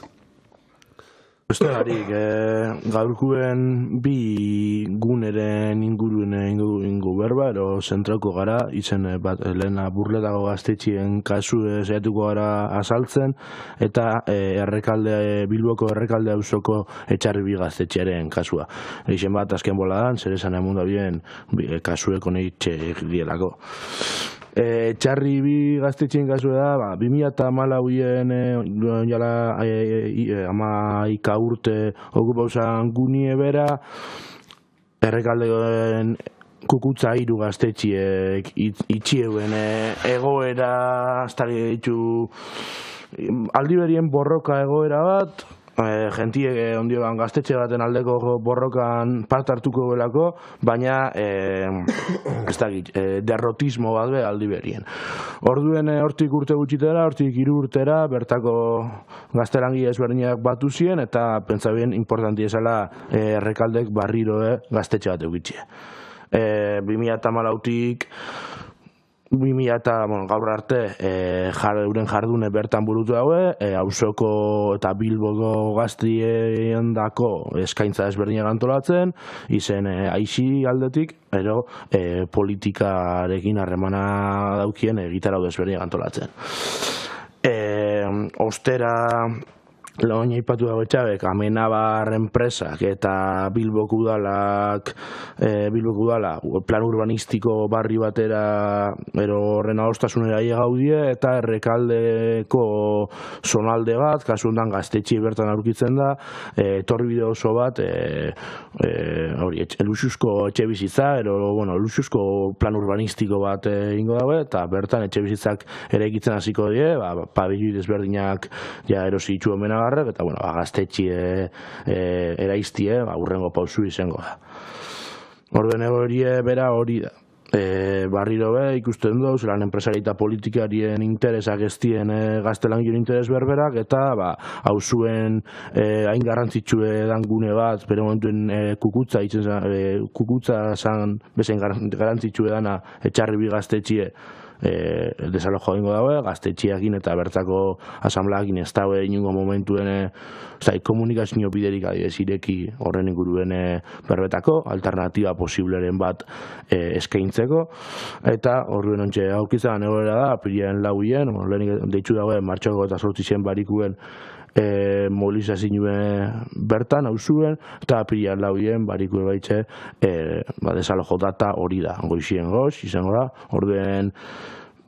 Bestegarik, gaurkuen bi guneren ingu berba, ero zentrauko gara, izen lehena burletako gaztetxien kasu saiatuko gara azaltzen, eta Bilboko errekalde auzoko Etxarribi gaztetxearen kasua. Izen bat azken boladan, zer esan emun da bien kasueko neitxe dielako. Etxarribi gaztetxein kasua da, 2014 jala 11 urte okupauzan gunie bera, errekaldeoen kukutza 3 gaztetxiek itxieuen egoera, aldiberien borroka egoera bat, gentiek ondioan gaztetxe baten aldeko borrokan parte hartuko belako, baina derrotismo bat be aldiberien. Orduen hortik urte gutxitera, hortik 3 urtera, bertako gaztelangile ezberdinak batu ziren, eta pentsabien importanti esala errekaldek barriro gaztetxe bat eukitxe. 2014tik 2000 gaur arte euren jardune bertan burutu daue, auzoko eta Bilboko gaztien dako eskaintza ezberdinak antolatzen, izen aixi aldetik, ero politikarekin harremana daukien egitarau ezberdinak antolatzen. Ostera Oin aipatu dago etxabek, Amenabar enpresak eta Bilboko udala plan urbanistiko barri batera horren adostasunera gaudie, eta Errekaldeko zonalde bat, kasu honetan Gaztetxe bertan aurkitzen da, etorri bide oso bat, luxuzko etxe bizitza, luxuzko plan urbanistiko bat ingo dago, eta bertan etxe bizitzak eraikitzen hasiko die, pabelloi desberdinak erosi itxu Amenabar, eta Gaztetxe eraiztie hurrengo pausu izango da. Orden horie bera hori da. Barriro ikusten dugu, zelan enpresari eta politikarien interesak eztien gaztelangion interes berberak, eta hauzuen hain garrantzitsue dan gune bat, bere momentuen kukutza zan bezain garrantzitsue dana etxarri bi Gaztetxe desalojo egingo dago, Gaztetxeakin eta bertako asamblaakin ez dago inungo momentuen komunikazio biderik adibidez ireki horren inguruen berbetako, alternatiba posibleren bat eskaintzeko, eta horren ontxe aukitzen egoera da, apiriaren lauien, lehenik deitzu dago martxoko eta sortzizien barikuen mobilizazioen bertan hauzuen, eta apirian lauien barikue baitxe desalojo data hori da, goizien goz, izango da, orduen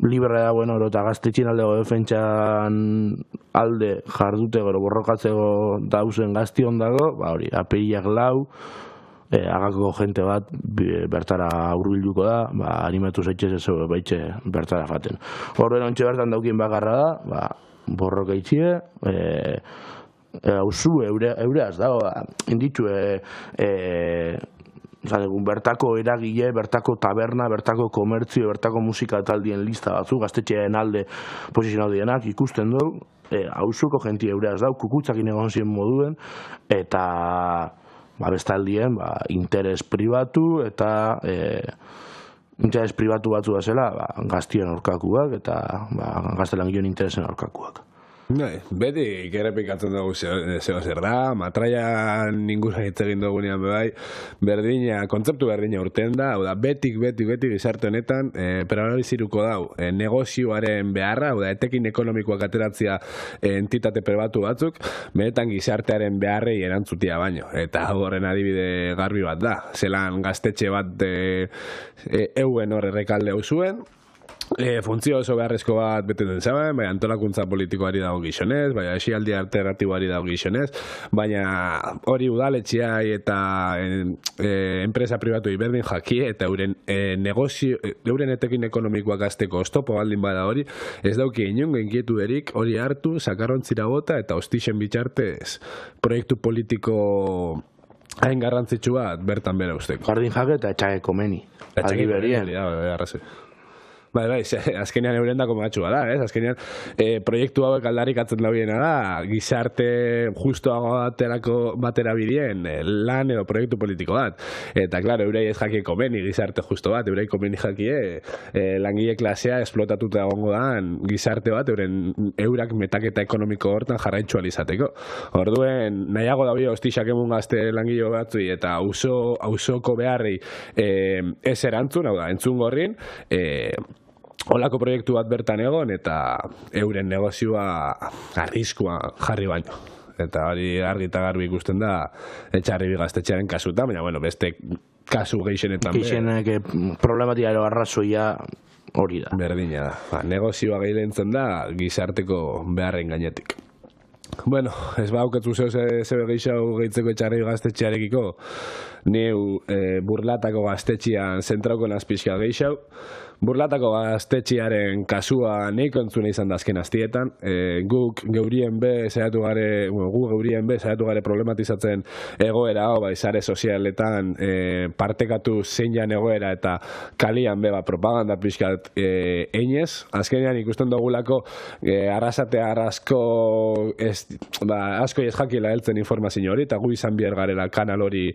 libre da, eta Gaztetxean aldego defentsan alde jardute borrokatzeko dauzen gaztion dago, hori, apiriak lau, agako jente bat bertara hurbilduko da, animatu zaitxez ez baitxe bertara faten. Orduen ontxe bertan daukien bakarra da, borroka itxie, hauzu eureaz dago, inditzu bertako eragile, bertako taberna, bertako komertzio, bertako musika taldien lista batzu, Gaztetxearen alde posizionatu dienak ikusten dugu, hauzuko jenti eureaz dago, kukutzakin egon ziren moduen, eta bestaldien interes pribatu eta interes pribatu batzu da zela gaztien aurkakuak eta gaztelangion interesen aurkakuak. Beti errepikatzen dugu zeo zer da, matraian inguruan hitz egin dugunean berdina, kontzeptu berdina urten da, hau da, beti gizarte honetan, paraliziruko dau, negozioaren beharra, hau da, etekin ekonomikoak ateratzea entitate pribatu batzuk, benetan gizartearen beharrei erantzutia baino, eta horren adibide garbi bat da, zelan Gaztetxe bat euen hor Errekalde hau zuen, funtzio oso beharrezko bat beteten zaben, baina antolakuntza politikoari dago gizonez, baina esialdi alternatiboari dago gizonez, baina hori udaletxeai eta enpresa pribatu iberdin jakie eta euren negozio, euren etekin ekonomikoak azteko oztopo baldin bada hori, ez dauki inungo inkietuderik hori hartu, sakarrontzira bota eta ostixen bitxartez proiektu politiko hain garrantzitsu bat bertan bera usteko. Jardin jake eta etxake komeni. Argi berien. Bai, azkenean eurendako matxua da, azkenean proiektu hauek aldarrikatzen dabiena da, gizarte justuago batera bidien lan edo proiektu politiko bat. Eta, klaro, eurei ez jakie komeni gizarte justo bat, eurei komeni jakie langile klasea esplotatuta egongo dan gizarte bat, eurak metaketa ekonomiko hortan jarraitxual izateko. Orduen, nahiago dabi hostixak emun gazte langile batzui eta auzoko beharri ez erantzun, hau da, entzun gorrin, holako proiektu bat bertan egon eta euren negozioa arriskua jarri baino. Eta hori argi eta garbi ikusten da etxarri bi Gaztetxearen kasutan, baina beste kasu gehienetan. Gehienek problematia ero arrazoia hori da. Berdina da. Negozioa gehiagotzen da gizarteko beharren gainetik. Bueno, ez bauketzu zebe gehiago gehitzeko etxarri Gaztetxearekiko, neu Burlatako Gaztetxean zentrauko nazpizka gehiago. Burlatako Gaztetxearen kasua neiko entzuna izan da azken aztietan. Guk geurien be saiatu gare problematizatzen egoera hau, sare sozialetan partekatu zein jan egoera eta kalian be propaganda pixkat einez. Azkenean ikusten dugulako arrasatea asko ez jakiela heltzen informazio hori, eta gu izan behar garela kanal hori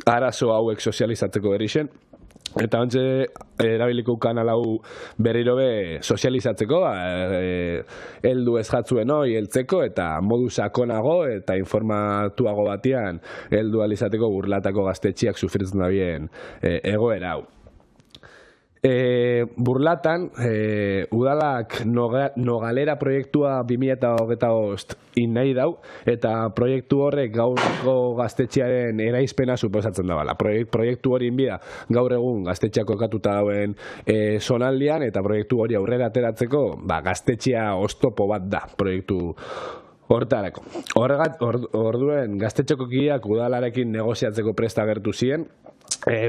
arazo hauek sozializatzeko erixen. Eta ontsa erabiliko kanal hau berriro be sozializatzeko, heldu ez jatzuen hori heltzeko eta modu sakonago eta informatuago batean heldu alizateko Burlatako Gaztetxeak sufritzen da bien egoera hau. Burlatan, udalak Nogalera proiektua 2025 nahi dau, eta proiektu horrek gaurko gaztetxearen eraizpena suposatzen dabala. Proiektu hori inbida gaur egun gaztetxeak kokatuta dauen zonaldian, eta proiektu hori aurrera ateratzeko gaztetxea oztopo bat da proiektu hortarako. Orduen gaztetxeko kideak udalarekin negoziatzeko presta agertu ziren,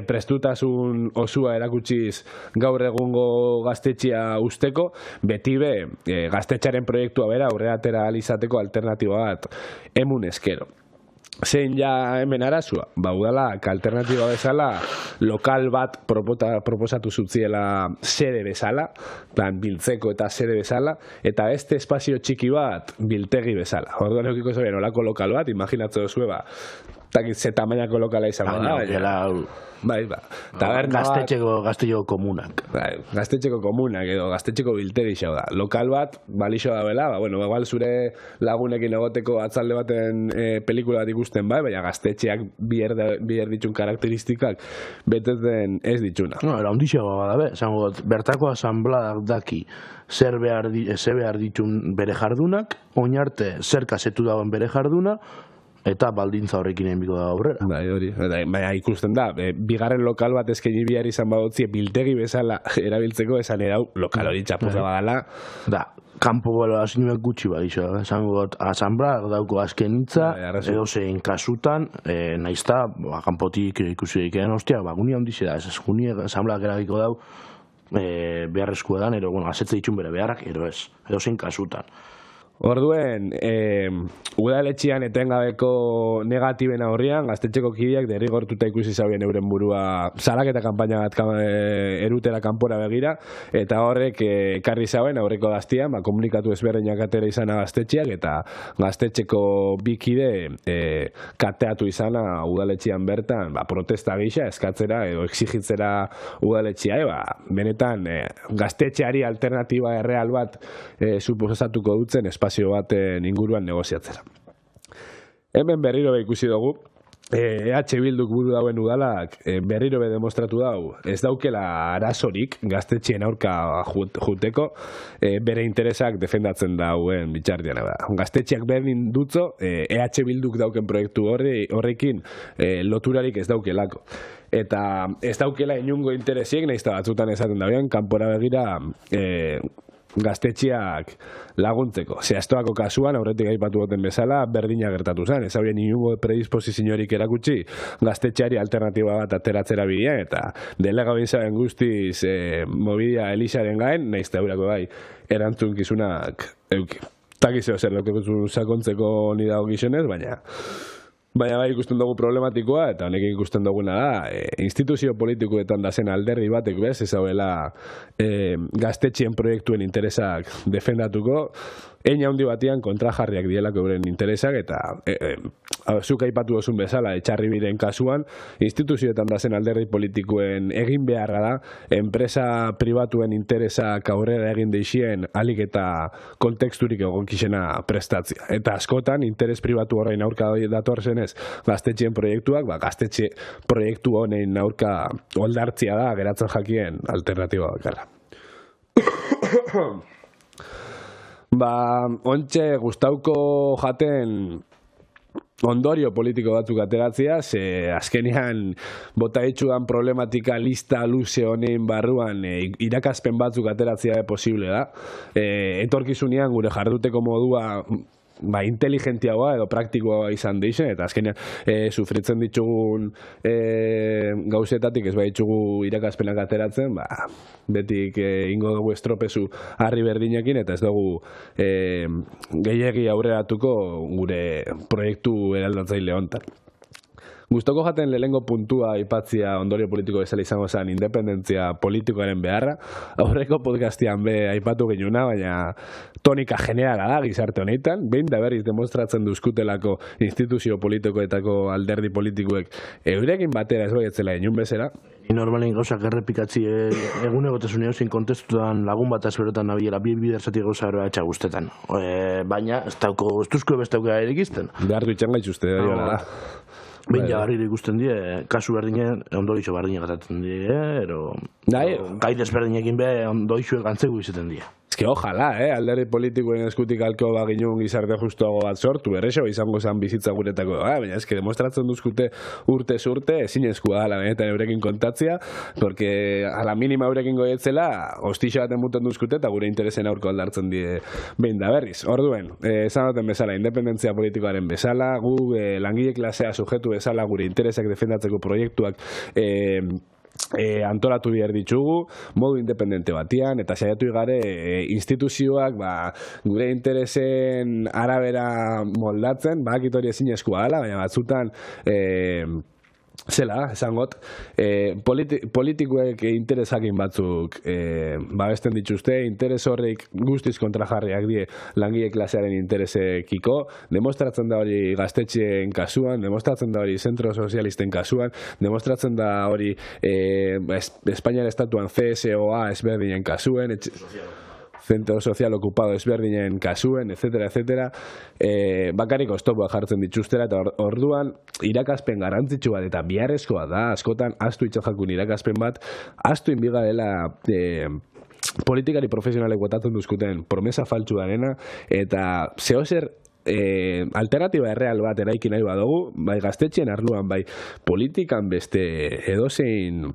prestutasun osua erakutsiz gaur egungo gaztetxea usteko, beti gaztetxearen proiektua bera aurrera atera alizateko alternatiba bat emun eskero. Zein ja hemen arazua, udalak alternatiba bezala lokal bat proposatu zutziela sede bezala, plan biltzeko eta sede bezala, eta beste espazio txiki bat biltegi bezala. Orduan eukiko zoien olako lokal bat, imaginatze dozue ze tamainako lokala izango da. Gaztetxeko komunak. Gaztetxeko komunak edo gaztetxeko biltegi xau da. Lokal bat, balixo da bela, igual zure lagunekin egoteko atzalde baten pelikula bat ikusten baina gaztetxeak bier ditun karakteristikak betetzen ez dituna. Era ondixo bada bertako asanbladak daki zer behar ditun bere jardunak, oin arte zer kasetu dagoen bere jarduna, eta baldintza horrekin enbiko da aurrera. Baina ikusten da, bigarren lokal bat eskaini bihar izan badotzie biltegi bezala erabiltzeko esan erau lokal hori txapuza badala. Kanpo balorazioak gutxi badixo, esango asanbladak dauko azken hitza, edo zein kasutan, naizta, kanpotik ikusi dikean ostia, guni handize da, ez guni asanbladak eragiko dau, beharrezkoa dan, azetze ditun bere beharrak, edo ez, edo zein kasutan. Orduen, udaletxean etengabeko negatiben aurrian, gaztetxeko kideak derrigortuta ikusi zauen euren burua salaketa kanpaina bat erutera kanpora begira, eta horrek ekarri zauen aurreko gaztian, komunikatu ezberdinak atera izana gaztetxeak, eta gaztetxeko bikide kateatu izana udaletxean bertan, protesta gisa eskatzera edo exigitzera udaletxea, benetan gaztetxeari alternatiba erreal bat suposatuko dutzen espazio baten inguruan negoziatzera. Hemen berriro ikusi dugu, EH Bilduk buru dauen udalak berriro demostratu dau, ez daukela arazorik gaztetxeen aurka juteko, bere interesak defendatzen dauen bitxardian. Gaztetxeak berdin dutzo, EH Bilduk dauken proiektu horrekin loturarik ez daukelako. Eta ez daukela inungo interesiek, nahiz eta batzutan esaten dabean, kanpora begira gaztetxeak laguntzeko. Zehaztoako kasuan, aurretik aipatu goten bezala, berdina gertatu zen. Ez haurien inungo predisposiziorik erakutsi gaztetxeari alternatiba bat ateratzera bidea, eta delega bintzaren guztiz mobidia Elisaren gain, nahiz eta eurako erantzunkizunak euki. Takizeo zer lortu sakontzeko nidago gizonez, baina bai ikusten dugu problematikoa, eta honekin ikusten duguna da, instituzio politikoetan dazen alderdi batek bez, ez hauela gaztetxien proiektuen interesak defendatuko, Eina handi batian kontrajarriak dielako euren interesak, eta zuk aipatu dozun bezala, etxarribiren kasuan, instituzioetan dazen alderdi politikoen egin beharra da, enpresa pribatuen interesak aurrera egin deixien alik eta konteksturik egonkixena prestatzia. Eta askotan, interes pribatu horrein aurka dator zenez, gaztetxien proiektuak, gaztetxe proiektu honein aurka oldartzia da, geratzen jakien alternatiba bakarra. Ontxe gustauko jaten ondorio politiko batzuk ateratzea, ze azkenean bota itxudan problematika lista luze honen barruan irakaspen batzuk ateratzea posible da. Etorkizunean gure jarduteko modua inteligentiagoa edo praktikoa izan deixen, eta azkenean sufritzen ditugun gauzetatik ez ditugu irakaspenak ateratzen, betik ingo dugu estropezu harri berdinekin, eta ez dugu gehiegi aurreratuko gure proiektu eraldatzaile hontan. Gustoko jaten lehengo puntua aipatzia ondorio politiko bezala izango zen independentzia politikoaren beharra. Aurreko podcastian aipatu genuna, baina tonika generala da gizarte honetan. Behin da berriz demostratzen duzkutelako instituzio politikoetako alderdi politikoek eurekin batera ez baietzela inun bezala. Normalen gauzak errepikatzi egun egotasunean zein kontestutan lagun bat azberotan nabiela biderzati gauza eroa etxa guztetan. Baina ez duzko beste aukera erikizten. Behar du itxan gaitxuzte. Behin jagarrire ikusten die, kasu berdinen, ondoixo berdinak atatzen die, gai desberdinekin be ondoixoek antzeko izaten die. Eske, ojalá, alderdi politikoen eskutik alko baginun gizarte justuago bat sortu, errexo izango zen bizitza guretako, baina eske demostratzen duzkute urtez urte, ezin eskua ala benetan eurekin kontatzia, porque a la mínima eurekin goietzela, hostixo baten muten duzkute eta gure interesen aurko aldartzen die behin da berriz. Orduen, esan duten bezala, independentzia politikoaren bezala, gu langile klasea sujetu bezala gure interesak defendatzeko proiektuak antolatu behar ditugu, modu independente batian, eta saiatu igare instituzioak gure interesen arabera moldatzen, bakit hori ezin eskua dela, baina batzutan zela, esangot, politikoek interesakin batzuk babesten dituzte, interes horrek guztiz kontrajarriak die langile klasearen interesekiko, demostratzen da hori gaztetxeen kasuan, demostratzen da hori zentro sozialisten kasuan, demostratzen da hori Espainiar estatuan CSOA ezberdinen kasuen, zentro sozial okupado ezberdinen kasuen, etc. Bakarrik oztopoa jartzen dituztera, eta orduan irakaspen garrantzitsu bat, eta biharrezkoa da, askotan astu itxajakun irakaspen bat, astu inbiga dela politikari profesionalek botatzen duzkuten promesa faltsu darena, eta zehozer alternatiba erreal bat eraiki nahi badugu, bai gaztetxeen arloan, bai politikan beste edozein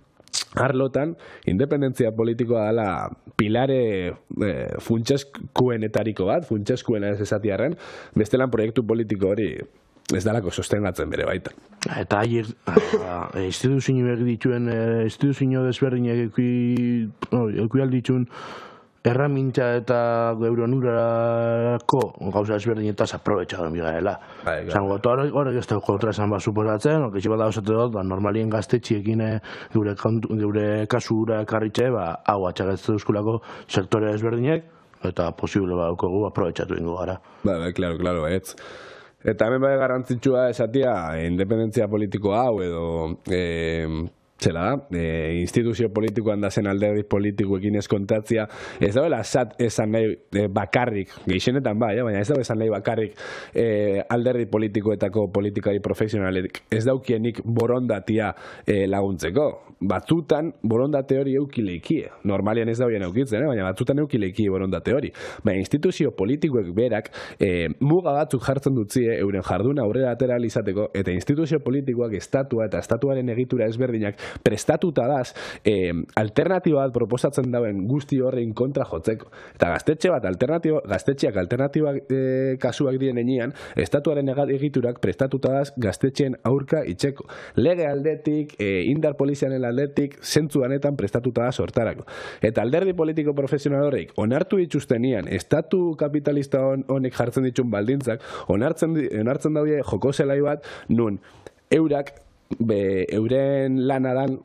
arlotan, independentzia politikoa dela pilare funtseskuenetariko bat, funtseskuena ez esatiarren, bestelan proiektu politiko hori ez dalako sostengatzen bere baita. Eta haiek, instituzioek dituen, instituzio desberdinek ekuial dituen erramintza eta geure onurarako gauza ezberdinetaz aprobetxatzen bigarela. Horrek ez da kontra esan bat suposatzen, oketxe bat dauzate dut, normalien gaztetxiekin geure kasura ekarritxe, hau atxagatzen duzkulako sektore ezberdinek, eta posible daukagu aprobetxatu ingo gara. Claro, ez. Eta hemen bai garrantzitsua esatia, independentzia politiko hau edo instituzio politikoan dazen alderdi politikoekin ez kontatzia, ez dauela esan nahi bakarrik, gehienetan bai, baina ez dauela esan nahi bakarrik alderdi politikoetako politikari profesionalek ez daukienik borondatia laguntzeko. Batzutan borondate hori eukileikie, normalian ez dauen eukitzen, baina batzutan eukileikie borondate hori. Baina instituzio politikoek berak muga batzuk jartzen dutzie euren jarduna aurrera atera izateko, eta instituzio politikoak estatua eta estatuaren egitura ezberdinak prestatuta daz alternatiba bat proposatzen dauen guzti horrein kontra jotzeko. Eta gaztetxeak alternatiba kasuak dien enean, estatuaren egiturak prestatuta daz gaztetxeen aurka itxeko. Lege aldetik, indar polizianen aldetik, zentzuanetan prestatuta da sortarako. Eta alderdi politiko profesional horreik, onartu dituztenian, estatu kapitalista honek jartzen ditun baldintzak, onartzen daude joko zelai bat, nun eurak euren lanadan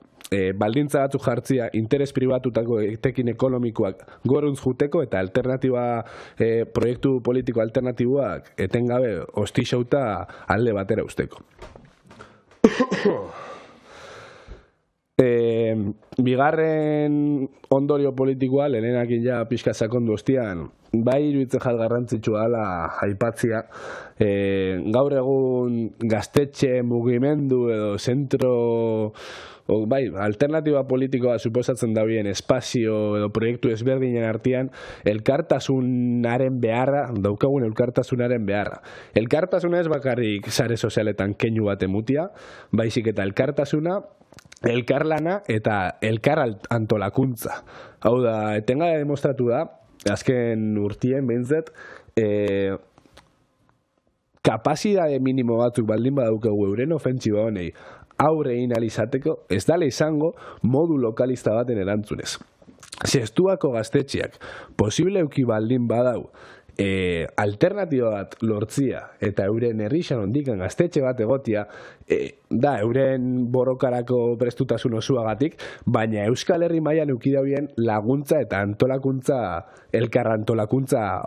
baldintza batzuk jartzia interes pribatutako etekin ekonomikoak goruntz juteko eta alternatiba proiektu politiko alternatiboak etengabe hostixauta alde batera usteko. Bigarren ondorio politikoa, lehenenakin ja pixka sakondu ostian, bai iruditzen jat garrantzitsua dela aipatzia, gaur egun gaztetxe mugimendu edo zentro, alternatiba politikoa suposatzen dauen espazio edo proiektu ezberdinen artean, elkartasunaren beharra, daukagun elkartasunaren beharra. Elkartasuna ez bakarrik sare sozialetan keinu bat emutia, baizik eta elkartasuna, elkarlana eta elkar antolakuntza. Hau da, etengabe demostratu da, azken urtien behintzat, kapazitate minimo batzuk baldin badaukagu euren ofentsiba honei aurre egin ahal izateko, ez dala izango modu lokalista baten erantzunez. Zestuako gaztetxeak posible euki baldin badau alternatiba bat lortzia eta euren herrixan ondikan gaztetxe bat egotia, da euren borrokarako prestutasun osuagatik, baina Euskal Herri mailan euki dauen laguntza eta antolakuntza, elkar antolakuntza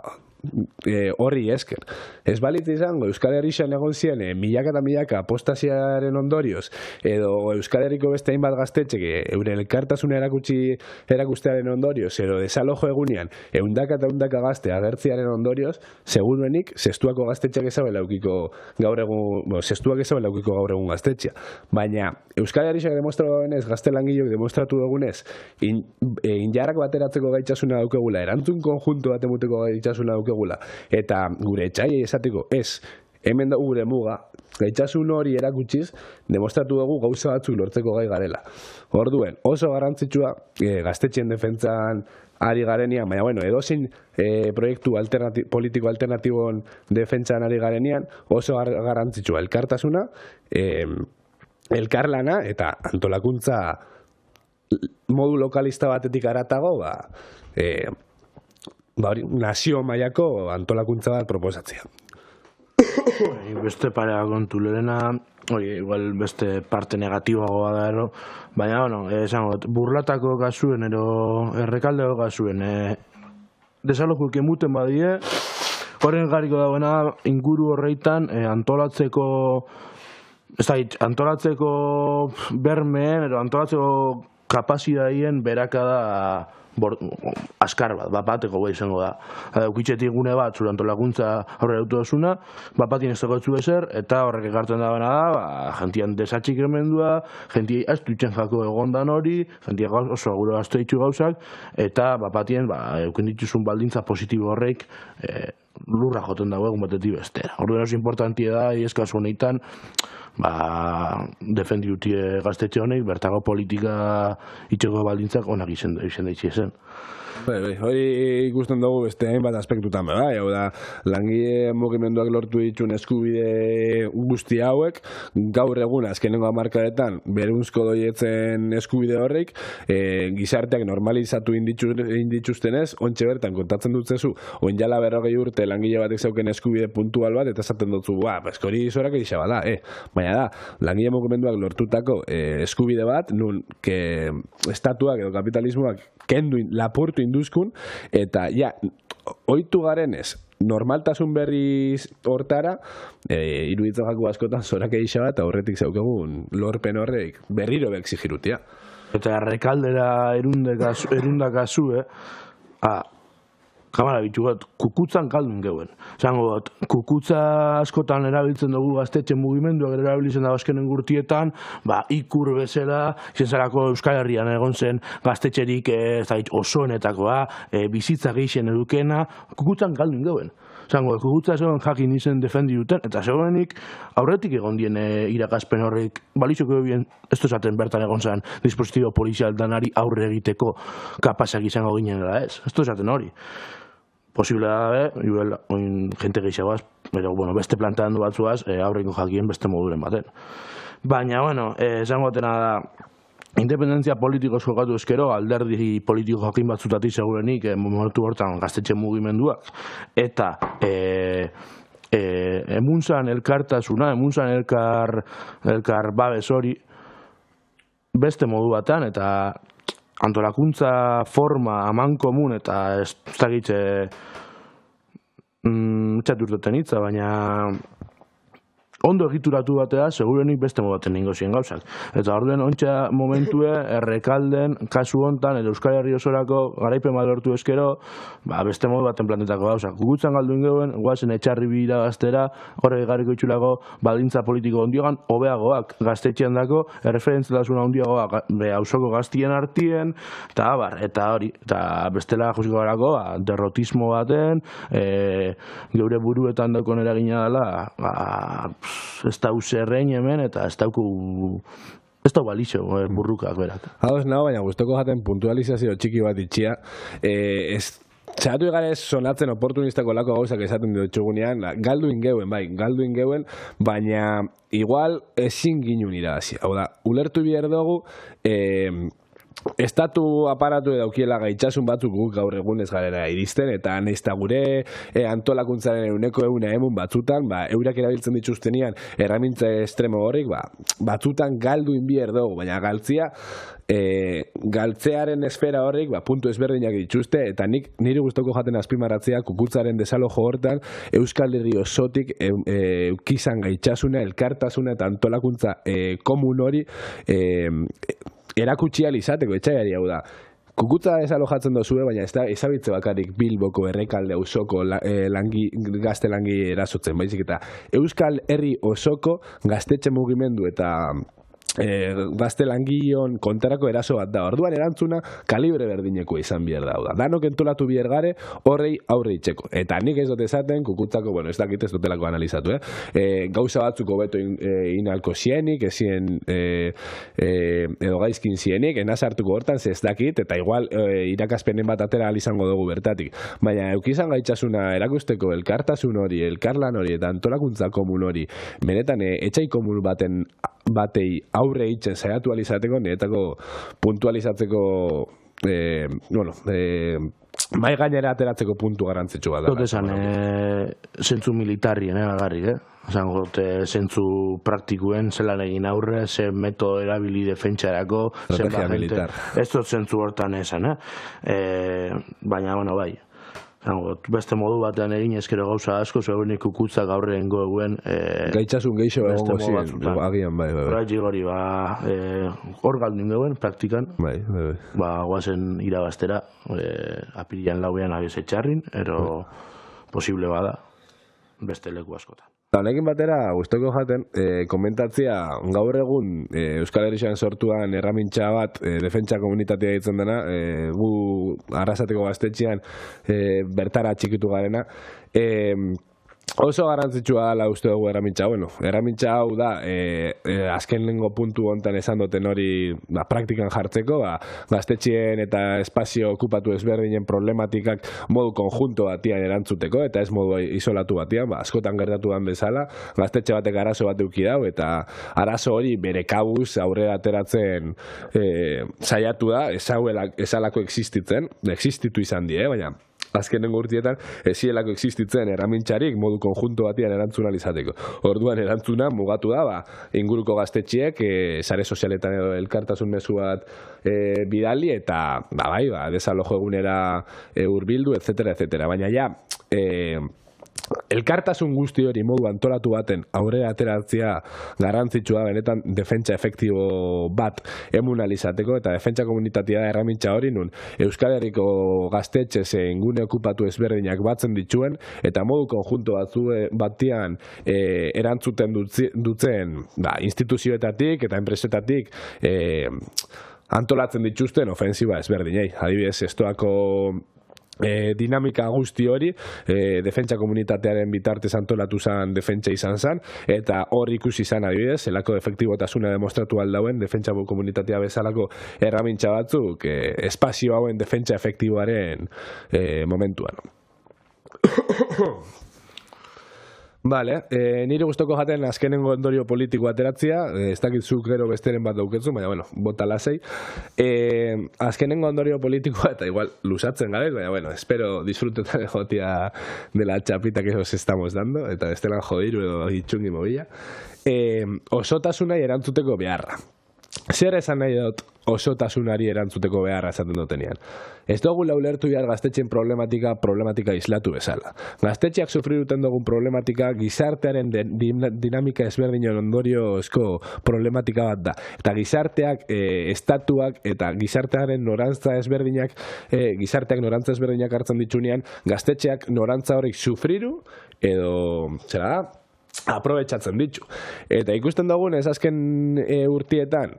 horri esker. Ez balitz izango Euskal Herrixan egon ziren milaka eta milaka apostasiaren ondorioz edo Euskal Herriko beste hainbat gaztetxek euren elkartasuna erakustearen ondorioz edo desalojo egunean eundaka eta eundaka gazte agertziaren ondorioz, seguruenik zestuako gaztetxeak ezabela eukiko gaur egun gaztetxea. Baina Euskal Herrixak demostratu dugunez, gazte langileok demostratu dugunez, injarrak bateratzeko gaitasuna daukegula, erantzun konjunto bat emuteko gaitasuna daukegula, eta gure etxaiei esateko ez, hemen da gure muga, gaitasun hori erakutsiz, demostratu dugu gauza batzuk lortzeko gai garela. Orduen, oso garrantzitsua gaztetxeen defentsan ari garenean, baina bueno, edozein proiektu politiko alternatibon defentsan ari garenean, oso garrantzitsua elkartasuna, elkarlana eta antolakuntza modu lokalista batetik aratago, nazio mailako antolakuntza bat proposatzea. Beste parea kontu lerena, igual beste parte negatiboagoa da ero, baina, esango, burlatako gasuen, ero errekaldeko gasuen, desalojuk emuten badie, horren gariko dagoena inguru horreitan antolatzeko, antolatzeko bermeen, ero antolatzeko kapazitateen berakada askar bateko bai izango da. Ukitxetik gune bat zure antolakuntza aurrera dutu dozuna, batien ez dagoetzu ezer, eta horrek ekartzen dagoena da, jentian desatxik emendua, jentiai aztu itxen jako egondan hori, jentiak oso aguro aztu ditzu gauzak, eta batien euken dituzun baldintza positibo horrek lurra joten dago egun batetik bestera. Orduen oso importantia da, iezkazu honetan, defendi dutie gaztetxe honek, bertago politika itxeko baldintzak onak izan daitxe zen. Hori ikusten dugu beste hainbat aspektutan, hau da, langile mugimenduak lortu dituen eskubide guzti hauek, gaur egun azkenengo hamarkadetan berunzko doietzen eskubide horrek, gizarteak normalizatu indituztenez, ontxe bertan kontatzen dutzezu, oin jala 40 urte langile batek zeuken eskubide puntual bat, eta esaten dutzu, hori zorak egisa bada, baina da, langile mugimenduak lortutako eskubide bat, nun estatuak edo kapitalismoak kenduin, lapurtu induzkun, eta oitu garenez, normaltasun berriz hortara, iruditzen jaku askotan zorak egisa bat, aurretik zaukegun lorpen horrek berriro bexigirutia. Eta errekaldera erundakazu, kamara bitu bat, kukutzan kaldun geuen. Zango bat, kukutza askotan erabiltzen dugu gaztetxe mugimenduak erabiltzen da azkenen gurtietan, ikur bezala, izenzarako Euskal Herrian egon zen gaztetxerik osoenetakoa, bizitza geixen edukena, kukutzan kaldun geuen. Zango, kukutza zegoen jakin izen defendi duten, eta zegoenik aurretik egon dien irakaspen horrek, balizoko bien, ez esaten bertan egon zen dispositibo polizial danari aurre egiteko kapazak izango ginen dela ez esaten hori. Posible da, jente gehiagoaz, beste planteandu batzuaz, aurreko jakien beste moduren baten. Baina, esango atena da, independentzia politiko jokatu ezkero, alderdi politiko jakin batzutatik segurenik, momentu hortan gaztetxe mugimenduak, eta emuntzan elkartasuna, emuntzan elkar babes hori, beste modu batean, eta antolakuntza forma aman komun eta ez dakitze txaturtoten hitza, baina ondo egituratu batea, segurenik beste modaten ningo ziren gauzak. Eta orduen ontsa momentue, errekalden, kasu hontan, edo Euskal Herri osorako garaipen bat lortu eskero, beste modu baten plantetako gauzak. Kukutzan galduen geuen, guazen etxarri bira gaztera, horrek egarriko itxulako baldintza politiko ondiogan, hobeagoak gaztetxean dako, erreferentzitasuna ondiogoak hausoko gaztien artien, eta hori, eta bestela josiko garako, derrotismo baten, geure buruetan dakon eragina dela, ez dau zerrein hemen eta ez dau balixo burrukak berak. Hau ez nago, baina guztoko jaten puntualizazio txiki bat itxia. Txatu egarez sonatzen oportunistako lako gauzak esaten dutxugunean, galdu ingeuen, baina igual ezin ginun irabazi. Hau da, ulertu behar dugu, estatu aparatu edaukiela gaitxasun batzuk guk gaur egun ez garera iristen, eta naizta gure antolakuntzaren euneko emun batzutan, eurak erabiltzen dituztenean erramintza estremo horrik, batzutan galdu inbier dugu, baina galtzearen esfera horrik puntu ezberdinak dituzte, eta niri gustoko jaten azpimarratzea kukutzaren desalojo hortan Euskal Herri osotik eukizan gaitxasuna, elkartasuna eta antolakuntza komun hori erakutsi izateko etxaiari hau da. Kukutza desalojatzen dozue, baina ezabitze bakarrik Bilboko Errekalde auzoko gazte langi erasotzen, baizik eta Euskal Herri osoko gaztetxe mugimendu eta gazte langileon kontarako eraso bat da. Orduan erantzuna kalibre berdineko izan bier da. Danok entolatu bier gare horrei aurre itxeko. Eta nik ez dut esaten, kukutzako, ez dakit ez dutelako analizatu, gauza batzuk hobeto inalko zienik, ezien edo gaizkin zienik, enaz hartuko hortan, ez dakit, eta igual irakazpenen bat atera izango dugu bertatik. Baina eukizan gaitzasuna erakusteko elkartasun hori, elkarlan hori, eta antolakuntza komun hori, benetan etxai komun batei aurre itzen saiatu alizateko, niretako puntualizatzeko mai gainera ateratzeko puntu garantzitsu bat da. Dut esan, zentzu militarrien agarrik, zentzu praktikuen zelan egin aurre, ze metodo erabili defentsarako, estrategia militar. Ez dut zentzu hortan esan, baina, bai. Beste modu batean egin ezkero gauza asko, zegoenik kukutzak aurrean goeguen gaitxasun geixo egongo ziren, agian, bai. Horretxik hori, hor galdin goeguen, praktikan, guazen irabaztera, apirian lauean abiz etxarrin, ero posible bada, beste leku askotan. Honekin batera, guztoko jaten, komentatzia gaur egun Euskal Herrian sortuan erramintxa bat defentsa komunitatea ditzen dena, gu arrasateko gaztetxean bertara txikitu garena, oso garrantzitsua dela uste dugu erramintxa. Erramintxa hau da, azken lehengo puntu hontan esan duten hori praktikan jartzeko, gaztetxeen eta espazio okupatu ezberdinen problematikak modu konjunto batian erantzuteko, eta ez modu isolatu batian, askotan gertatu dan bezala, gaztetxe batek arazo bat eduki dau, eta arazo hori bere kabuz aurrera ateratzen saiatu da, esalako existitu izan die, baina azkenengo urtietan ezielako existitzen erramintxarik modu konjunto batian erantzuna izateko. Orduan erantzuna mugatu da, inguruko gaztetxiek sare sozialetan edo elkartasun mezu bat bidali eta desalojo egunera hurbildu, etc. Baina ja, elkartasun guzti hori modu antolatu baten aurrera ateratzea garrantzitsua benetan defentsa efektibo bat emunalizateko, eta defentsa komunitatea da erramintxa hori nun Euskal Herriko gaztetxe zein gune okupatu ezberdinak batzen dituen, eta modu konjunto batian erantzuten dutzen instituzioetatik eta enpresetatik antolatzen dituzten ofensiba ezberdinei. Adibidez, estoako dinamika guzti hori defentsa komunitatearen bitartez antolatu zan defentsa izan zan, eta hor ikusi zan adibidez, zelako efektibotasuna demostratu aldauen defentsa komunitatea bezalako erramintxa batzuk espazio hauen defentsa efektiboaren momentuan. Vale, nire gustoko jaten azkenengo ondorio politiko ateratzia, ez dakitzuk gero besteren bat dauketzu, baina, bota lasei. Azkenengo ondorio politikoa, eta igual lusatzen gabe, baina, espero disfrutetan jotia de la chapita que os estamos dando, eta bestelan jodiru edo itxungi mobila. Osotasunai erantzuteko beharra. Zer esan nahi dut osotasunari erantzuteko beharra esaten dutenean? Ez dugu ulertu behar gaztetxeen problematika islatu bezala. Gaztetxeak sufri duten dugun problematika gizartearen dinamika ezberdinen ondoriozko problematika bat da. Eta gizarteak, estatuak eta gizartearen norantza ezberdinak hartzen ditzunean, gaztetxeak norantza horrek sufriru edo, zera da, aprobetxatzen ditu. Eta ikusten dugun ez azken urtietan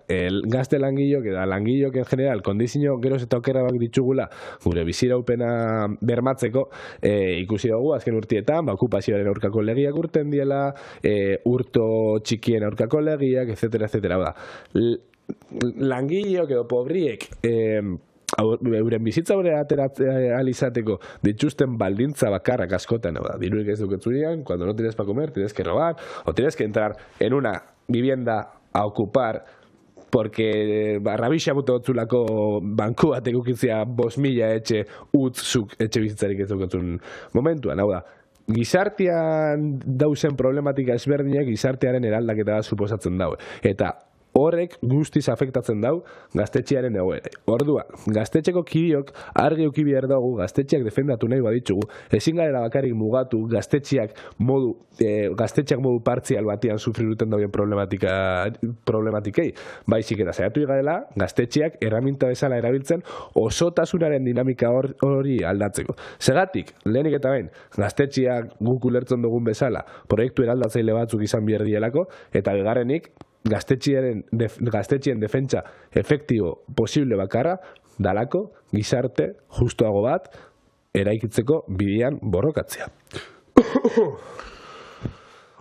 gazte langilok eta langilok en general kondizio geroz eta okerrak ditugula gure biziraupena bermatzeko, ikusi dugu azken urtietan okupazioaren aurkako legiak urten diela, urto txikien aurkako legiak, etc. Langilok edo pobriek euren bizitza hori ateratzea alizateko dituzten baldintza bakarrak askotan, dirurik ez duketzurian, cuando no tienes para comer, tienes que robar, o tienes que entrar en una vivienda a ocupar porque rabixa mutu gotzulako banku bat egukitzia 5.000 etxe utzuk etxe bizitzarik ez dukatzun momentuan, hau da. Gizartean dauzen problematika ezberdinak gizartearen eraldaketa suposatzen daue. Eta horrek guztiz afektatzen dau gaztetxearen egoera. Ordua, gaztetxeko kidiok argi eduki behar dugu gaztetxeak defendatu nahi baditzugu, ezin garela bakarrik mugatu gaztetxeak modu partzial batian sufriruten dauen problematikei. Baizik eta saiatu garela gaztetxeak erraminta bezala erabiltzen osotasunaren dinamika hori aldatzeko. Segatik, lehenik eta behin, gaztetxeak guk ulertzen dugun bezala proiektu eraldatzaile batzuk izan behar dielako, eta bigarrenik gaztetxeen defentsa efektibo posible bakarra dalako gizarte justuago bat eraikitzeko bidean borrokatzea.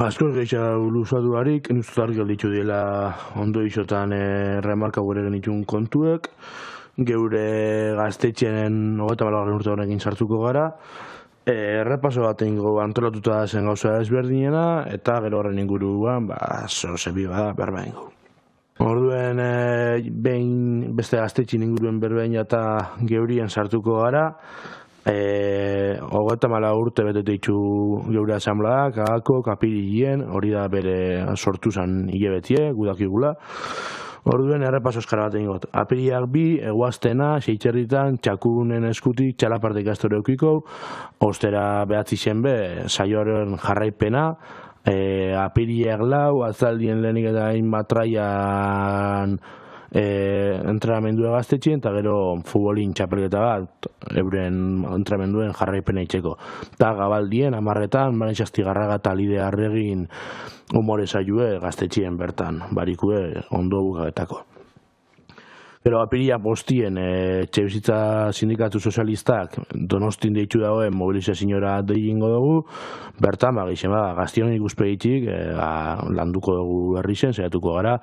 Askoz gehiago luzatu harik, nuzut argi alditzu dela ondo isotan remarka gure genitun kontuek, geure gaztetxeen 34 urte honekin sartuko gara, errepaso bat ingo antolatuta zen gauza ezberdinena, eta gero horren inguruan, zebi bada berba ingo. Orduen, behin beste gaztetxin inguruen berbein eta geurien sartuko gara, 34 urte betete itxu geure asamladak, agako, kapirilien, hori da bere sortu zen hilebetie, gudakigula. Orduen errepaso eskara bat egingot. Apiriak 2, eguaztena, Seitzerritan, txakunen eskutik, txalaparte ikastore eukiko, ostera behatzi zenbe, saioaren jarraipena, apiriak 4, atzaldien lehenik eta hainbat traian entrenamendua gaztetxien, eta gero futbolin txapelketa bat, euren entrenamenduen jarraipena itxeko. Eta gabaldien, 10etan, Manetxastigarraga eta Lide Arregin umore saioe gaztetxien bertan, barikue ondo bukagetako. Gero apiria postien etxebizitza sindikatu sozialistak Donostin deitu dagoen mobilizazioa deigingo dugu, bertan gaztion ikuspegitik landuko dugu berri zen, saiatuko gara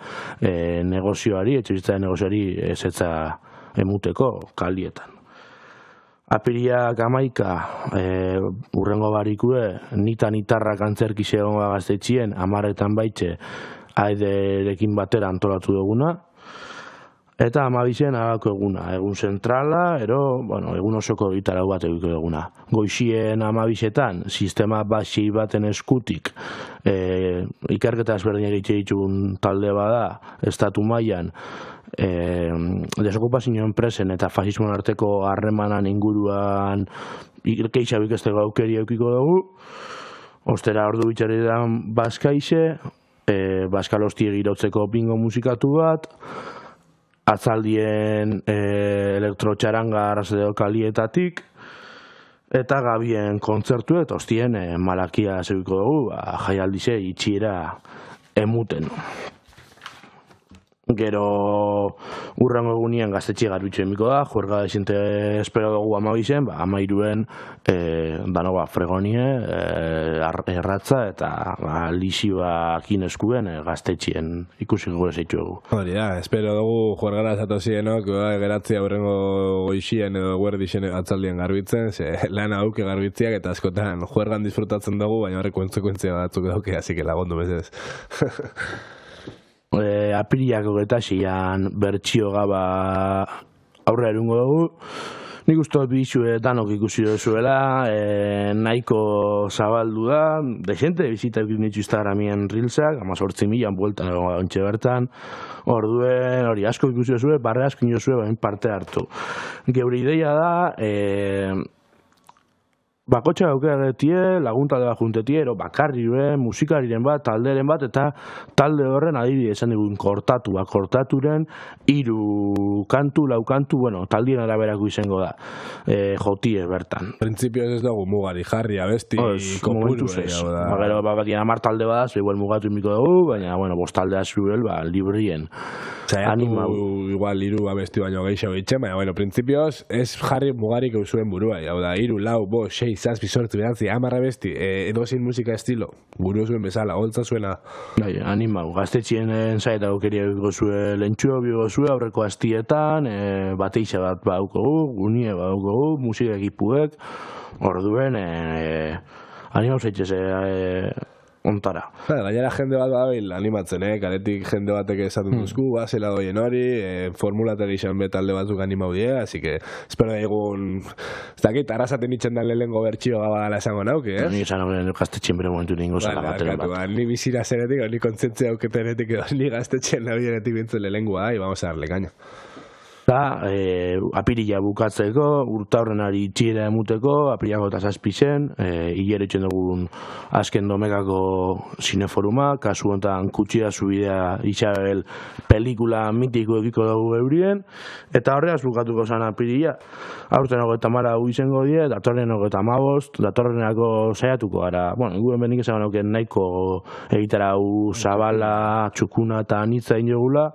negozioari, etxebizitzaren negozioari ezetza emuteko kaldietan. Apiriak 11, urrengo barikue, nitarrak antzerki segonga gaztetxien, 10etan baitxe aiderekin batera antolatu duguna, eta 12 agako eguna, egun zentrala, egun osoko gitarau bat egiko eguna. Goizien 12etan, sistema basi baten eskutik, ikerketa ezberdinak egite ditun talde bada, estatu mailan, desokupazio enpresen eta fasismoan arteko harremanan inguruan keixabik ez dago aukeri eukiko dugu. Ostera ordu bitxaretan Baskaixe, Baskalostie girotzeko bingo musikatu bat, atzaldien elektrotxaranga arrazedeo kalietatik, eta gabien kontzertu eta ostien malakia zebiko dugu, jaialdize itxiera emuten. Gero urrengo egunien gaztetxe garbitxu emiko da, juerga desinte espero dugu 12, 13 dano fregonie, erratza eta lixibak ineskuen gaztetxien ikusi gure zeitu dugu. Hori da, espero dugu juergara zatozienok, geratzea urrengo goixien edo guerdixen atzaldien garbitzen, lan hauke garbitziak eta askotan juergan disfrutatzen dugu, baina horrek kontsekuentzia batzuk dauke, hasi que lagundu bezez. Apiriak 26an bertsio gaba aurre erungo dugu. Nik uste dut bizue danok ikusi duzuela, nahiko zabaldu da, desente bizita eukin ditu Instagramien reelsak, 18.000 bueltan ontxe bertan, orduen hori asko ikusi duzue, barre asko inozue bain parte hartu. Geure ideia da, bakotxa gaukeagetie, laguntalde bat juntetie, bakarri musikariren bat, talderen bat, eta talde horren adibide esan dugun kortaturen 3 kantu, 4 kantu, taldien araberako izango da, jotie bertan. Printzipioz ez dugu mugari jarri abesti kopuru. Gero batien 10 talde bat, igual mugatu imiko dugu, baina, bost taldea zuel, librien. Igual 3 abesti baino gehiago itxe, baina, printzipioz ez jarri mugarik eusuen burua, hau da, 3, 4, 5, 6, 7, 8, 9, 10 abesti, edozin musika estilo, buru zuen bezala, holtza zuena. Bai, animau, gaztetxien zaita aukeria gozue lentxua bigozue aurreko astietan, bateixa bat baukogu, gunie baukogu, musika ekipuek, orduen, animau zaitxez, ontara. Gainera jende bat badabil animatzen, kaletik jende batek esaten duzku, zela doien hori, formulatek izan betalde batzuk animau die, así que espero egun, ez dakit, arrasaten itxen da lehengo bertxio gabala esango nauke, Ni esan hori gaztetxen bere momentu ningo zela bateren bat. Ni bizira zeretik, ni kontzentzia auketenetik edo, ni gaztetxen nabienetik bintzen lehengoa, vamos a darle caña. Eta apirila bukatzeko, urtaurrenari itxiera emuteko, apirilako eta zazpizen, hilero itxen dugun azken domekako zineforuma, kasu honetan Kutxira zubidea Isabel pelikula mitiko ekiko dugu eurien, eta horreaz bukatuko zan apirila. Aurten 30 izango die, datorren 35, datorrenako saiatuko gara. Bueno, guen benik esan nauken nahiko egitarau zabala, txukuna eta anitza inogula,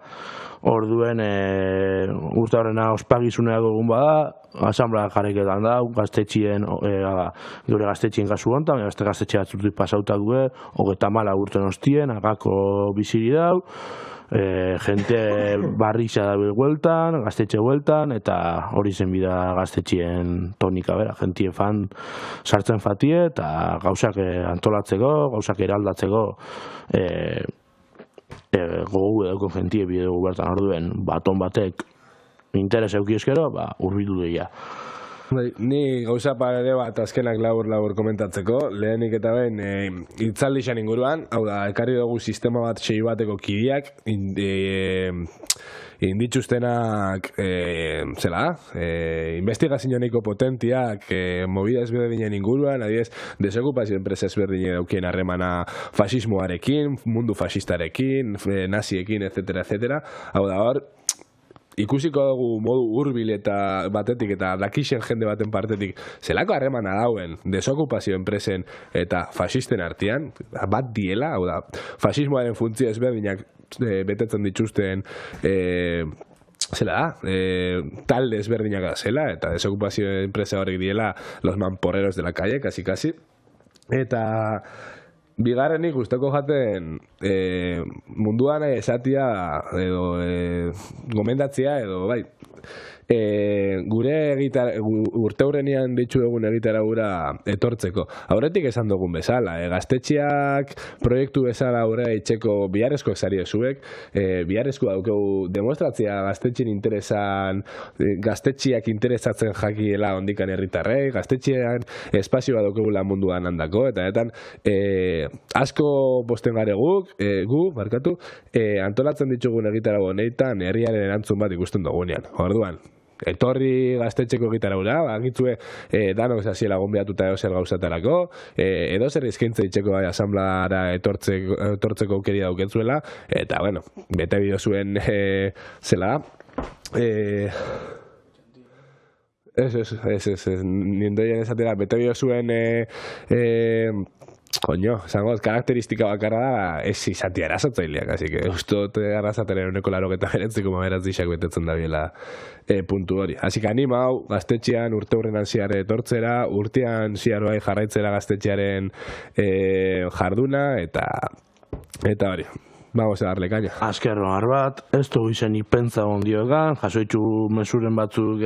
orduen urte horrena ospagizuneako egun bada, asamblea jarriketan da, gaztetxien, gure gaztetxien kasu honetan, beste gaztetxe batzutik pasautak gue, 34 urten ostien, agako biziri dau, jente barrixa dabil hueltan, gaztetxe hueltan, eta hori zen bida gaztetxien tonika, bera, jentien fan sartzen fatie, eta gauzak antolatzeko, gauzak eraldatzeko, gogu edoko jentie bide dugu bertan orduen baton batek interes eukieskero, urbildu deia. Ni gauza parede bat azkenak labur komentatzeko, lehenik eta ben itzaldixan inguruan, hau da, ekarri dugu sistema bat sei bateko kidiak, inditxustenak, investigazioniko potentiak, movida ezberdinen inguruan, adibidez, desokupazio enpresa ezberdinen daukien harremana fasismoarekin, mundu fascistarekin, naziekin, etc. Hau da, hor, ikusiko dugu modu hurbil eta batetik eta dakixen jende baten partetik zelako harremana dauen desokupazio enpresen eta fasisten artean, bat diela, hau da, fasismoaren funtzio ezberdinak betetzen dituzten talde ezberdinak zela, eta desokupazio enpresa horrek diela los mamporreros de la calle, kasi. Eta bigarrenik gustoko jaten munduan esatia edo gomendatzea edo bai gure urteurrenian ditzu egun egitaragura etortzeko. Aurretik esan dugun bezala, gaztetxeak proiektu bezala aurrera itxeko biharrezko zari ezuek, biharrezko daukegu demostratzea gaztetxean interesan, gaztetxeak interesatzen jakiela ondikan herritarrei, gaztetxean espazio bat daukegula munduan handako, eta asko posten gare antolatzen ditugun egitarago honetan herriaren erantzun bat ikusten dugunean. Orduan, etorri gaztetxeko egitaraura, agitzue danok zaziela gonbiatuta edo zer gauzatarako, edo zer izkintza itxeko asamblara etortzeko aukeri dauketzuela, eta, bueno, bete bideo zuen zela nindoien esatera, bete bideo zuen zangoz, karakteristika bakarra da, ez izatea erazatzaileak, así que ustot arrazataren honeko 89,9 betetzen da biela puntu hori. Así que animau, gaztetxean urteurren ziare etortzera, urtean ziar bai jarraitzera gaztetxearen jarduna, eta hori. Vamos a darle caña. Azkerro bat, ez dugu izenik pentsa ondioegan, jasoitzu mesuren batzuk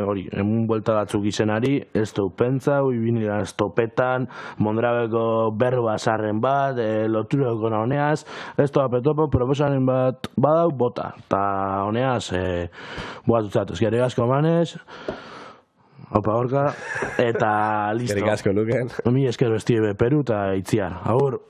hori, emun buelta batzuk izenari, ez dugu pentsa, uibinila estopetan, Mondrabeko berba zarren bat, lotureko honeaz, ez dugu apetopo, proposaren bat badau bota, eta honeaz, boatutzat, ezkerrik asko manez, opa gorka, eta listo. Ezkerrik asko luken. Mi esker bestie beperu eta itziar, agur.